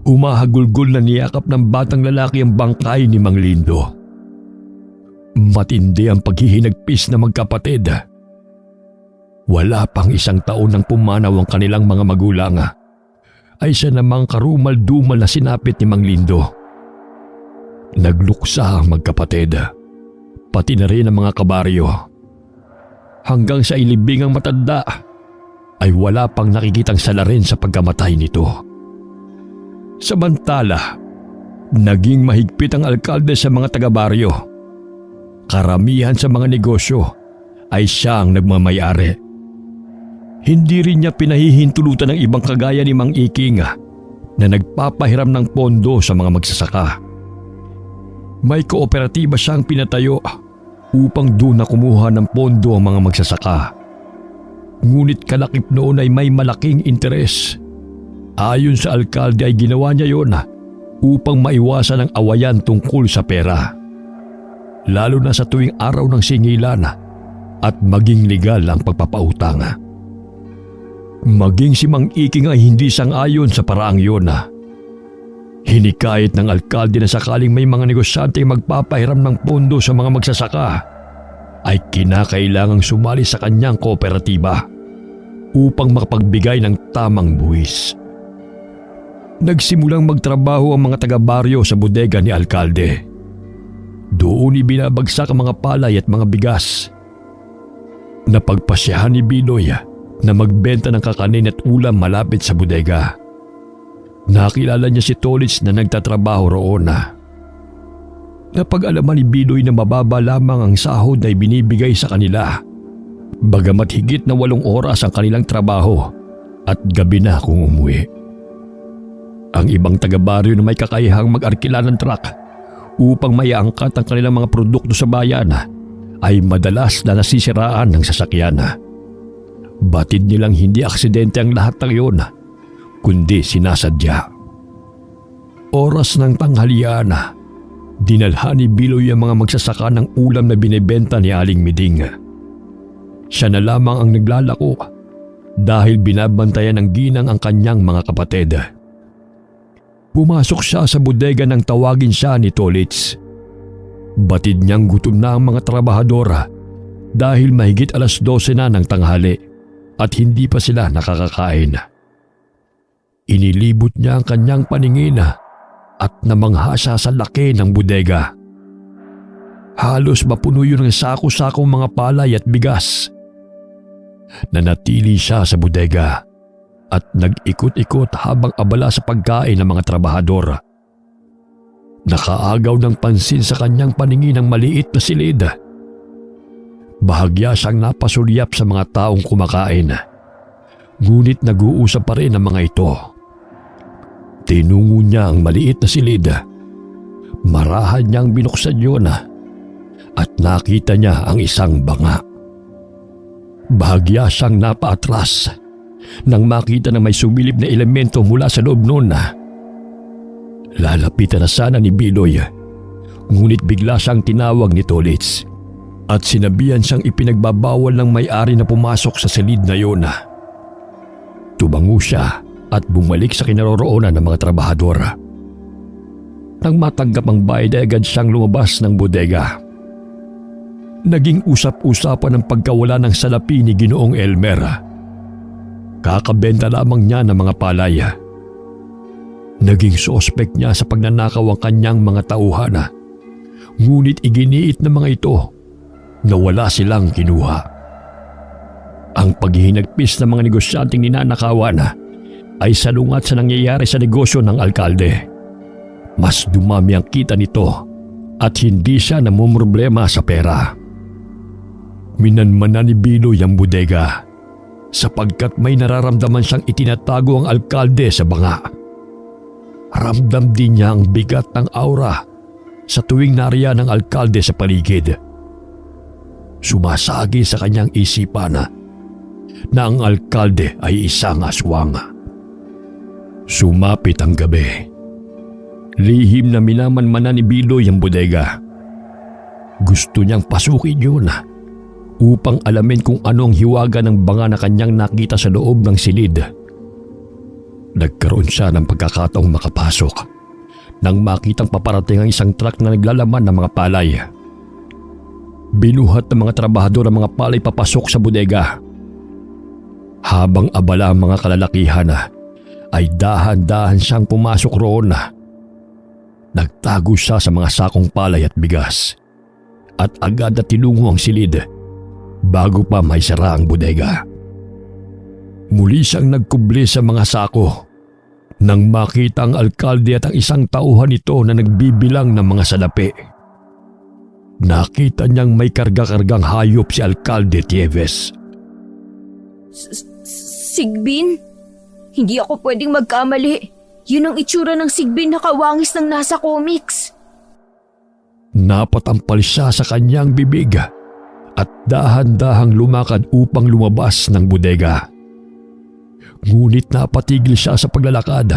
Umahagulgol na niyakap ng batang lalaki ang bangkay ni Mang Lindo. Matindi ang paghihinagpis na magkapatid. Wala pang 1 taon nang pumanaw ang kanilang mga magulang ay siya namang karumal-dumal na sinapit ni Mang Lindo. Nagluksa ang magkapatid, pati na rin ang mga kabaryo. Hanggang sa ilibingang matanda ay wala pang nakikitang salarin sa pagkamatay nito. Samantala, naging mahigpit ang alkalde sa mga taga-baryo. Karamihan sa mga negosyo ay siya ang nagmamayari. Hindi rin niya pinahihintulutan ng ibang kagaya ni Mang Iking na nagpapahiram ng pondo sa mga magsasaka. May kooperatiba siyang pinatayo upang doon na kumuha ng pondo ang mga magsasaka. Ngunit kalakip noon ay may malaking interes. Ayon sa alkalde ay ginawa niya yon upang maiwasan ang awayan tungkol sa pera. Lalo na sa tuwing araw ng singilan at maging legal ang pagpapautang. Maging si Mang Iking ay hindi sang-ayon sa paraang yon. Hinikayat ng alkalde na sakaling may mga negosyante magpapahiram ng pondo sa mga magsasaka ay kinakailangang sumali sa kanyang kooperatiba upang makapagbigay ng tamang buwis. Nagsimulang magtrabaho ang mga taga-baryo sa bodega ni alkalde. Doon ibinabagsak ang mga palay at mga bigas. Napagpasyahan ni Biloy na magbenta ng kakanin at ulam malapit sa bodega. Nakilala niya si Tolits na nagtatrabaho roon. Napag-alaman ni Biloy na mababa lamang ang sahod na ibinibigay sa kanila, bagamat higit na 8 oras ang kanilang trabaho at gabi na kung umuwi. Ang ibang taga-baryo na may kakayahang mag-arkila ng truck upang maiangkat ang kanilang mga produkto sa bayan ay madalas na nasisiraan ng sasakyan. Batid nilang hindi aksidente ang lahat ng iyon, kundi sinasadya. Oras ng tanghalian, dinalhan ni Biloy ang mga magsasaka ng ulam na binebenta ni Aling Miding. Siya na lamang ang naglalako dahil binabantayan ng ginang ang kanyang mga kapatid. Pumasok siya sa bodega nang tawagin siya ni Tolits. Batid niyang gutom na ang mga trabahador dahil mahigit 12:00 na ng tanghali at hindi pa sila nakakakain. Inilibot niya ang kanyang paningin at namangha siya sa laki ng bodega. Halos mapuno yun ng sako-sakong mga palay at bigas. Nanatili siya sa bodega at nag-ikot-ikot habang abala sa pagkain ng mga trabahador. Nakaagaw ng pansin sa kanyang paningin ang maliit na silid. Bahagya siyang napasulyap sa mga taong kumakain. Ngunit nag-uusap pa rin ang mga ito. Tinungo niya ang maliit na silid. Marahan niyang binuksan yun at nakita niya ang isang banga. Bahagya siyang napaatras nang makita na may sumilip na elemento mula sa loob noon. Lalapitan na sana ni Biloy, ngunit bigla siyang tinawag ni Tolits at sinabihan siyang ipinagbabawal ng may-ari na pumasok sa silid na yun. Tumango siya at bumalik sa kinaroroonan ng mga trabahador. Nang matanggap ang bayad ay agad siyang lumabas ng bodega. Naging usap-usapan ang pagkawala ng salapi ni Ginoong Elmer. Kakabenta lamang niya ng mga palay. Naging suspect niya sa pagnanakaw ang kanyang mga tauhan. Ngunit iginiit ng mga ito na wala silang kinuha. Ang paghihinagpis ng mga negosyanteng ninanakawan ay salungat sa nangyayari sa negosyo ng alkalde. Mas dumami ang kita nito at hindi siya namumroblema sa pera. Minanmanan ni Biloy ang bodega sapagkat may nararamdaman siyang itinatago ang alkalde sa banga. Ramdam din niya ang bigat ng aura sa tuwing nariyan ng alkalde sa paligid. Sumasagi sa kanyang isipan na ang alkalde ay isang aswang. Sumapit ang gabi. Lihim na minamanmanan ni Biloy ang bodega. Gusto niyang pasukin yun upang alamin kung ano ang hiwaga ng banga na kanyang nakita sa loob ng silid. Nagkaroon siya ng pagkakataong makapasok nang makitang paparating ang isang truck na naglalaman ng mga palay. Binuhat ng mga trabahador ang mga palay papasok sa bodega. Habang abala ang mga kalalakihan ay dahan-dahan siyang pumasok roon. Nagtago siya sa mga sakong palay at bigas at agad na tinungo ang silid bago pa may sara ang bodega. Muli siyang nagkubli sa mga sako nang makita ang alkalde at ang isang tauhan nito na nagbibilang ng mga salapi. Nakita niyang may karga-kargang hayop si Alkalde Tieves. Sigbin? Hindi ako pwedeng magkamali. Yun ang itsura ng Sigbin na kawangis ng nasa comics. Napatampal siya sa kanyang bibig at dahan-dahang lumakad upang lumabas ng bodega. Ngunit napatigil siya sa paglalakad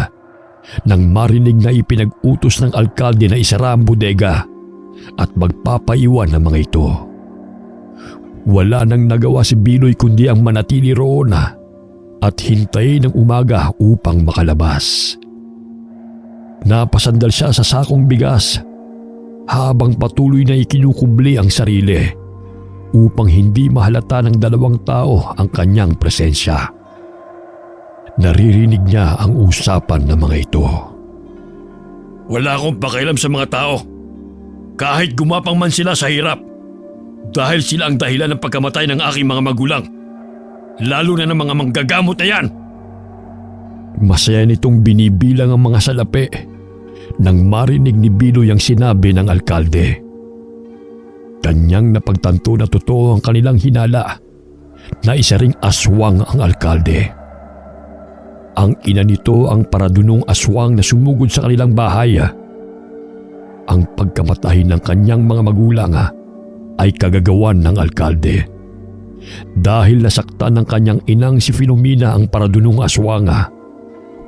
nang marinig na ipinag-utos ng alkalde na isara ang bodega at magpapaiwan ng mga ito. Wala nang nagawa si Biloy kundi ang manatili roon at hintayin ng umaga upang makalabas. Napasandal siya sa sakong bigas habang patuloy na ikinukubli ang sarili upang hindi mahalata ng dalawang tao ang kanyang presensya. Naririnig niya ang usapan ng mga ito. Wala akong pakialam sa mga tao. Kahit gumapang man sila sa hirap. Dahil sila ang dahilan ng pagkamatay ng aking mga magulang. Lalo na ng mga manggagamot na yan. Masaya nitong binibilang ang mga salapi nang marinig ni Biloy ang sinabi ng alkalde. Kanyang napagtanto na totoo ang kanilang hinala na isa ring aswang ang alkalde. Ang ina nito ang paradunong aswang na sumugod sa kanilang bahay. Ang pagkamatay ng kanyang mga magulang ay kagagawan ng alkalde. Dahil nasaktan ng kanyang inang si Filomena ang paradunong aswang,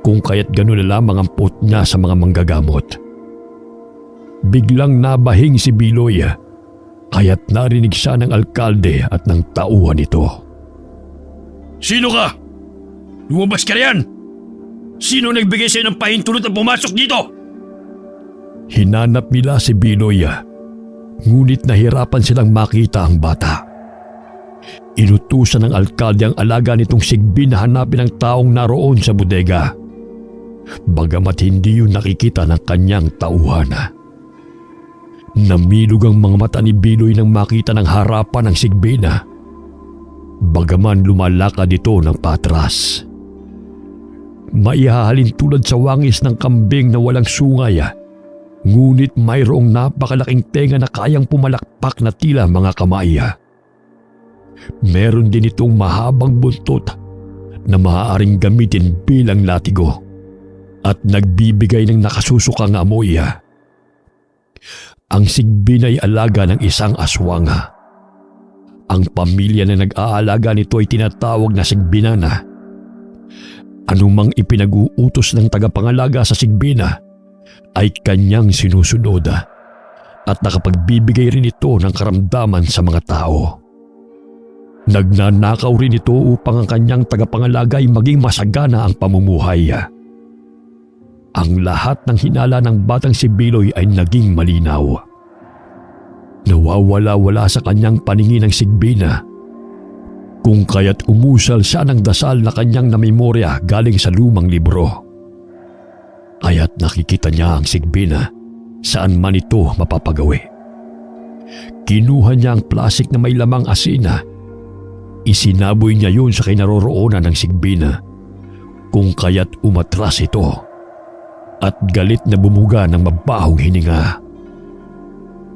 kung kaya't gano'n na lamang ang puot niya sa mga manggagamot. Biglang nabahing si Biloy, kaya't narinig siya ng alkalde at ng tauhan nito. Sino ka? Lumabas ka riyan! Sino nagbigay sa'yo ng pahintulot na pumasok dito? Hinanap nila si Biloy, ngunit nahirapan silang makita ang bata. Inutusan ng alkalde ang alaga nitong Sigbin na hanapin ang taong naroon sa bodega. Bagamat hindi yun nakikita ng kanyang tauhan. Namilog ang mga mata ni Biloy nang makita ng harapan ng Sigbin. Bagaman lumalakad ito ng patras. Maihahalin tulad sa wangis ng kambing na walang sungay, ngunit mayroong napakalaking tenga na kayang pumalakpak na tila mga kamay. Meron din itong mahabang buntot na maaaring gamitin bilang latigo at nagbibigay ng nakasusukang amoy. Ang Sigbin ay alaga ng isang aswang. Ang pamilya na nag-aalaga nito ay tinatawag na Sigbinana. Anumang ipinag-uutos ng tagapangalaga sa Sigbina ay kanyang sinusunod at nakapagbibigay rin ito ng karamdaman sa mga tao. Nagnanakaw rin ito upang ang kanyang tagapangalaga ay maging masagana ang pamumuhay. Ang lahat ng hinala ng batang si Biloy ay naging malinaw. Nawawala-wala sa kanyang paningin ang Sigbina, kung kaya't umusal siya ng dasal na kanyang namemorya galing sa lumang libro. Kaya't nakikita niya ang Sigbina saan man ito mapapagawi. Kinuha niya ang plastik na may lamang asina. Isinaboy niya yun sa kinaroroonan ng Sigbina, kung kaya't umatras ito at galit na bumuga ng mabahong hininga.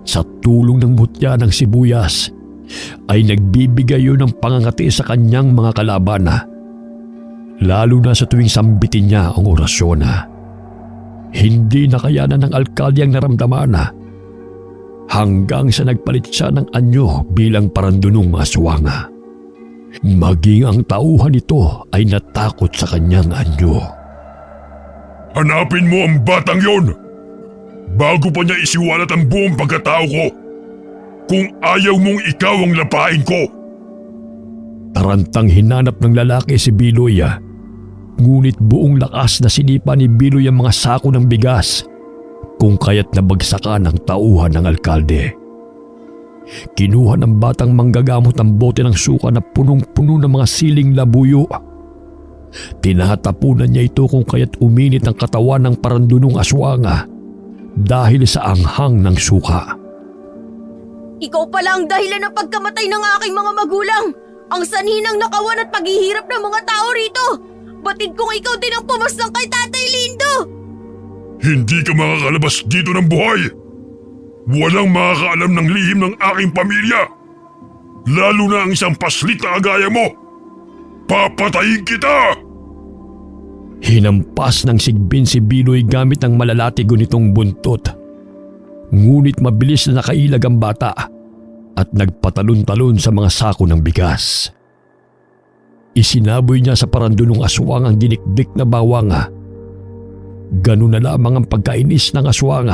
Sa tulong ng mutya ng sibuyas ay nagbibigay yun ng pangangati sa kanyang mga kalaban, lalo na sa tuwing sambitin niya ang orasyon. Hindi nakayanan ng alkalde ang naramdaman hanggang sa nagpalit siya ng anyo bilang parandunong aswang. Maging ang tauhan nito ay natakot sa kanyang anyo. Hanapin mo ang batang yon bago pa niya isiwalat ang buong pagkatao ko. Kung ayaw mong ikaw ang lapain ko. Tarantang hinanap ng lalaki si Biloy, ngunit buong lakas na sinipa ni Biloy ang mga sako ng bigas, kung kaya't nabagsakan ang tauhan ng alkalde. Kinuha ng batang manggagamot ang bote ng suka na punong-puno ng mga siling labuyo. Tinatapunan niya ito kung kaya't uminit ang katawan ng parandunong aswang dahil sa anghang ng suka. Ikaw pala ang dahilan ng pagkamatay ng aking mga magulang! Ang sanhi ng nakawan at paghihirap ng mga tao rito! Batid kong ikaw din ang pumaslang kay Tatay Lindo! Hindi ka makakalabas dito ng buhay! Walang makakaalam ng lihim ng aking pamilya! Lalo na ang isang paslit na agaya mo! Papatayin kita! Hinampas ng sigbin si Biloy gamit ang malalatigo nitong buntot. Ngunit mabilis na nakailag ang bata at nagpatalon-talon sa mga sako ng bigas. Isinaboy niya sa parandunong aswang ang dinikdik na bawang. Ganun na lamang ang pagkainis ng aswang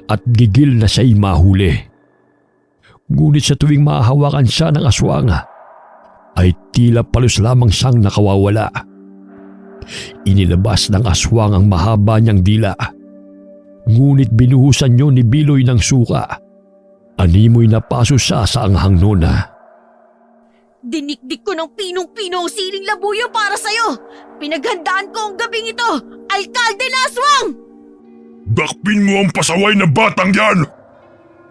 at gigil na siya'y mahuli. Ngunit sa tuwing mahahawakan siya ng aswang, ay tila palos lamang siyang nakawawala. Inilabas ng aswang ang mahaba niyang dila. Ngunit binuhusan niyo ni Biloy ng suka. Animoy napaso siya sa anghang nun. Dinikdik ko ng pinong-pino ang siling labuyo para sa'yo! Pinaghandaan ko ang gabing ito! Alkalde na aswang! Dakpin mo ang pasaway na batang yan!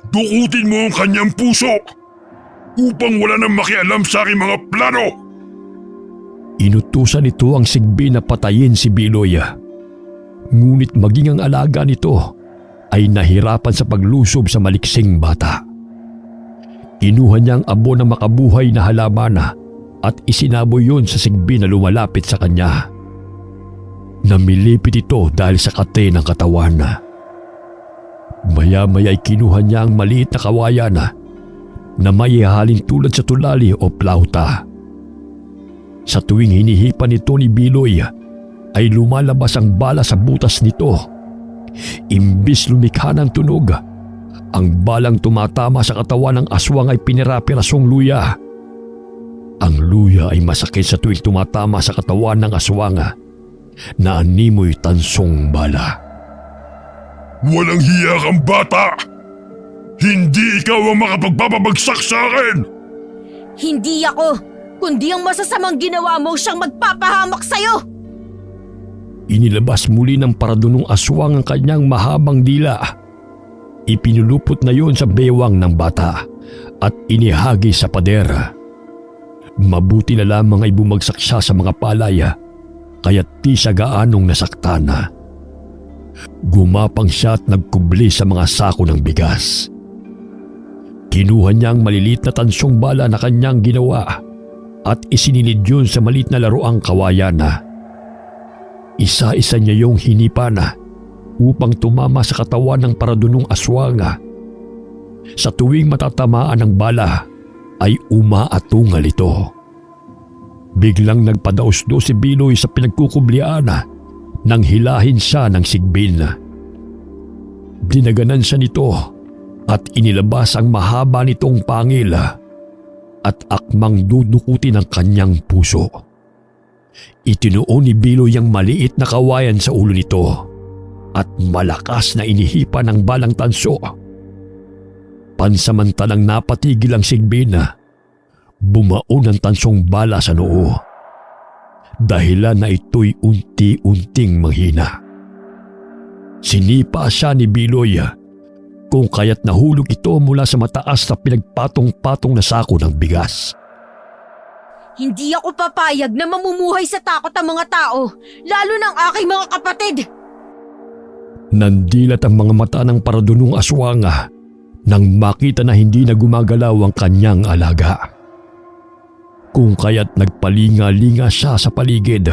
Dukutin mo ang kanyang puso! Upang wala nang makialam sa aking mga plano! Inutusan nito ang sigbi na patayin si Biloy. Ngunit maging ang alaga nito ay nahirapan sa paglusob sa maliksing bata. Kinuha niya ang abo na makabuhay na halaman at isinaboy yun sa sigbi na lumalapit sa kanya. Namilipit ito dahil sa kate ng katawan. Maya-maya ay kinuha niya ang maliit na kawayan na may ihalin tulad sa tulali o plauta. Sa tuwing hinihipan nito ni Biloy ay lumalabas ang bala sa butas nito. Imbis lumikha ng tunog, ang balang tumatama sa katawan ng aswang ay pinirapirasong luya. Ang luya ay masakit sa tuwing tumatama sa katawan ng aswang na animoy tansong bala. Walang hiya kang bata! Hindi ikaw ang makapagbabagsak sa akin! Hindi ako, kundi ang masasamang ginawa mo siyang magpapahamak sa'yo! Inilabas muli ng paradunong aswang ang kanyang mahabang dila. Ipinulupot na yon sa bewang ng bata at inihagi sa pader. Mabuti na lamang ay bumagsak siya sa mga palaya kaya't di siya gaanong nasaktan. Gumapang siya at nagkubli sa mga sako ng bigas. Kinuha niya ang maliliit na tansong bala na kanyang ginawa at isinilid yun sa maliit na laruang kawayan. Isa-isa niya yung hinipan upang tumama sa katawan ng paradunong aswang. Sa tuwing matatamaan ng bala ay umaatungal ito. Biglang nagpadaos-dos si Biloy sa pinagkukublian nang hilahin siya ng sigbin. Dinaganan siya nito at inilabas ang mahaba nitong pangil at akmang dudukutin ang kanyang puso. Itinuon ni Biloy ang maliit na kawayan sa ulo nito at malakas na inihipan ng balang tanso. Pansamantalang napatigil ang sigbin, bumaon ang tansong bala sa noo. Dahilan na ito'y unti-unting manghina. Sinipa siya ni Biloy kung kaya't nahulog ito mula sa mataas na pinagpatong-patong na sako ng bigas. Hindi ako papayag na mamumuhay sa takot ang mga tao, lalo ng aking mga kapatid. Nandilat ang mga mata ng paradunong aswang nang makita na hindi na gumagalaw ang kanyang alaga. Kung kaya't nagpalinga-linga siya sa paligid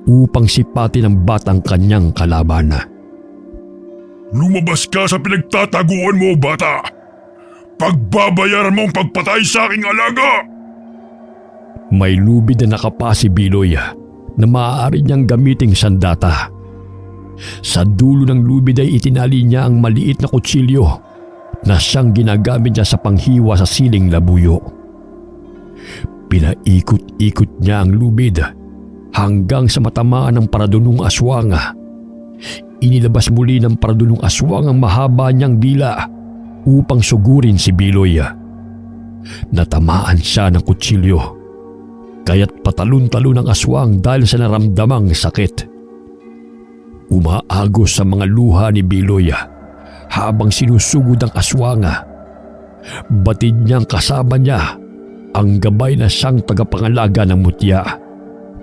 upang sipatin ng batang kanyang kalaban. Lumabas ka sa pinagtataguan mo, bata! Pagbabayaran mo ang pagpatay sa aking alaga! May lubid na nakapa si Biloy na maaari niyang gamiting sandata. Sa dulo ng lubid ay itinali niya ang maliit na kutsilyo na siyang ginagamit niya sa panghiwa sa siling labuyo. Pinaikot-ikot niya ang lubid hanggang sa matamaan ng paradunong aswang. Inilabas muli ng paradunong aswang ang mahaba niyang dila upang sugurin si Biloy. Natamaan siya ng kutsilyo, kaya't patalon-talon ang aswang dahil sa naramdamang sakit. Umaagos sa mga luha ni Biloy habang sinusugod ang aswang. Batid niyang kasama niya ang gabay na siyang tagapangalaga ng mutya,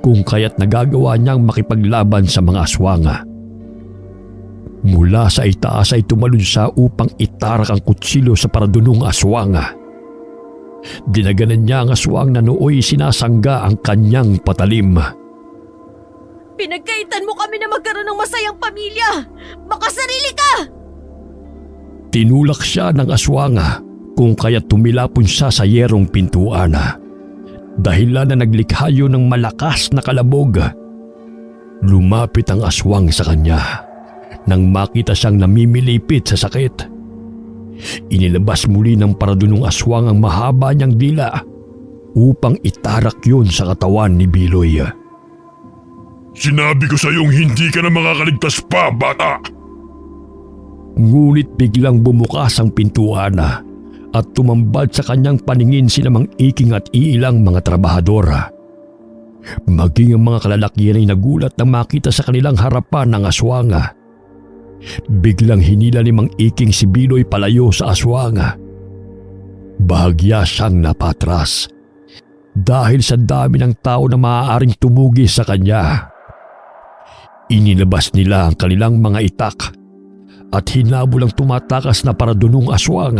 kung kaya't nagagawa niyang makipaglaban sa mga aswang. Mula sa itaas ay tumalon siya upang itarak ang kutsilyo sa paradunong aswang. Dinaganan niya ang aswang na nooy sinasangga ang kanyang patalim. Pinagkaitan mo kami na magkaroon ng masayang pamilya! Makasarili ka! Tinulak siya ng aswang, kung kaya't tumilapon siya sa yerong pintuan. Dahilan na naglikha yun ng malakas na kalabog. Lumapit ang aswang sa kanya nang makita siyang namimilipit sa sakit. Inilabas muli ng paradunong aswang ang mahaba niyang dila upang itarak yun sa katawan ni Biloy. Sinabi ko sa iyong hindi ka na makakaligtas pa, bata! Ngunit biglang bumukas ang pintuan at tumambad sa kanyang paningin sina Mang Iking at iilang mga trabahador. Maging ang mga kalalakihan ay nagulat nang makita sa kanilang harapan ng aswang. Biglang hinila ni Mang Iking si Biloy palayo sa aswang. Bahagya siyang napatras dahil sa dami ng tao na maaaring tumugi sa kanya. Inilabas nila ang kanilang mga itak at hinabol ang tumatakas na paradunong aswang.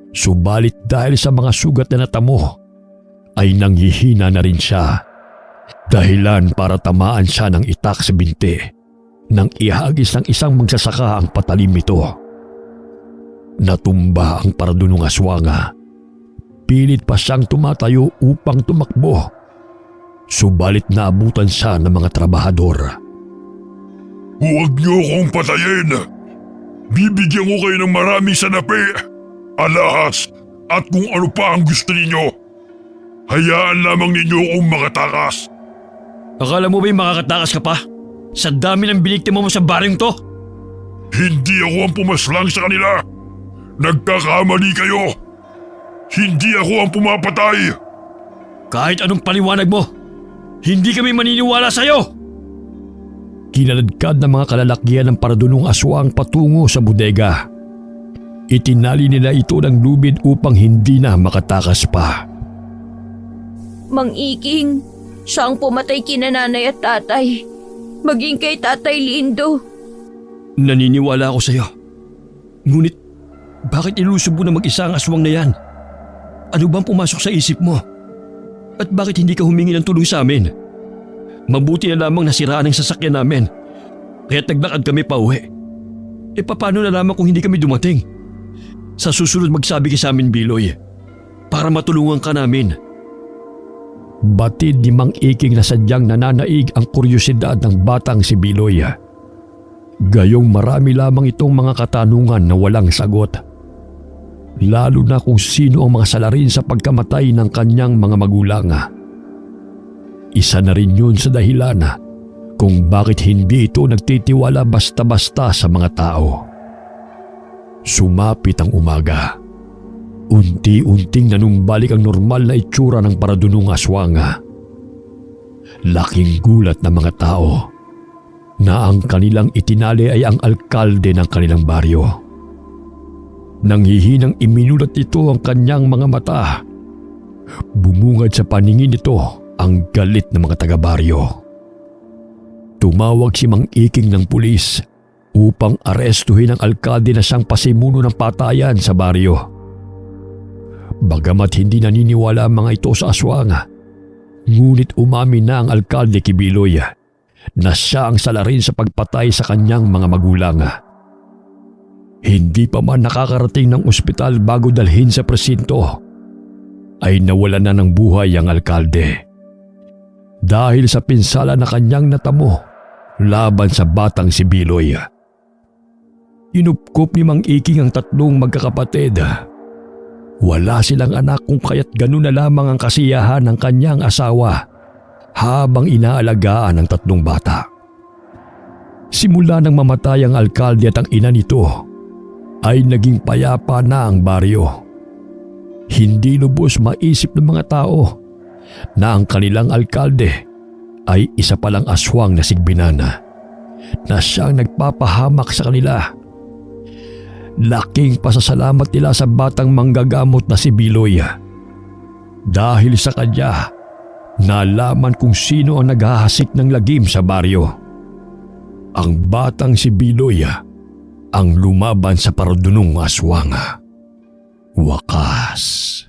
Subalit dahil sa mga sugat na natamo, ay nanghihina na rin siya. Dahilan para tamaan siya ng itak sa binti nang ihagis ng isang magsasaka ang patalim nito. Natumba ang paradunong aswang. Pilit pa siyang tumatayo upang tumakbo. Subalit naabutan siya ng mga trabahador. Huwag niyo akong patayin! Bibigyan ko kayo ng maraming sanapi, alahas at kung ano pa ang gusto ninyo. Hayaan lamang ninyo akong makatakas. Akala mo ba'y makakatakas ka pa? Sa dami ng biniktima mo sa baryong to? Hindi ako ang pumaslang sa kanila. Nagkakamali kayo. Hindi ako ang pumapatay. Kahit anong paliwanag mo, hindi kami maniniwala sa'yo! Kinaladkad ng mga kalalakihan ng paradunong aswang patungo sa bodega. Itinali nila ito ng lubid upang hindi na makatakas pa. Mang Iking, siya ang pumatay kina nanay at tatay. Maging kay Tatay Lindo. Naniniwala ako sa'yo. Ngunit, bakit ilusob mo na mag-isa ang aswang na yan? Ano bang pumasok sa isip mo? At bakit hindi ka humingi ng tulong sa amin? Mabuti na lamang nasiraan ang sasakyan namin. Kaya't naglakad kami pa uwi. E paano na lamang kung hindi kami dumating? Sa susunod magsabi ka sa amin, Biloy, para matulungan ka namin. Batid ni Mang Iking na sadyang nananaig ang kuryosidad ng batang si Biloy. Gayong marami lamang itong mga katanungan na walang sagot. Lalo na kung sino ang mga salarin sa pagkamatay ng kanyang mga magulang. Isa na rin yun sa dahilan kung bakit hindi ito nagtitiwala basta-basta sa mga tao. Sumapit ang umaga. Unti-unting nanumbalik ang normal na itsura ng paradunong aswang. Laking gulat ng mga tao na ang kanilang itinali ay ang alkalde ng kanilang baryo. Nanghihinang iminulat ito ang kanyang mga mata. Bumungad sa paningin nito ang galit ng mga taga-baryo. Tumawag si Mang Iking ng pulis upang arestuhin ang alkalde na siyang pasimuno ng patayan sa baryo. Bagamat hindi naniniwala ang mga ito sa aswang, ngunit umamin na ang alkalde kay Biloy na siya ang salarin sa pagpatay sa kanyang mga magulang. Hindi pa man nakakarating ng ospital bago dalhin sa presinto, ay nawalan na ng buhay ang alkalde. Dahil sa pinsala na kanyang natamo laban sa batang si Biloy. Inupkop ni Mang Iking ang tatlong magkakapatid. Wala silang anak kung kaya't ganun na lamang ang kasiyahan ng kanyang asawa habang inaalagaan ang tatlong bata. Simula nang mamatay ang alkalde at ang ina nito, ay naging payapa na ang baryo. Hindi lubos maisip ng mga tao na ang kanilang alkalde ay isa palang aswang na sigbinana na siyang nagpapahamak sa kanila. Laking pasasalamat nila sa batang manggagamot na si Biloy. Dahil sa kanya, nalaman kung sino ang naghahasik ng lagim sa baryo. Ang batang si Biloy ang lumaban sa parudunong aswang. Wakas.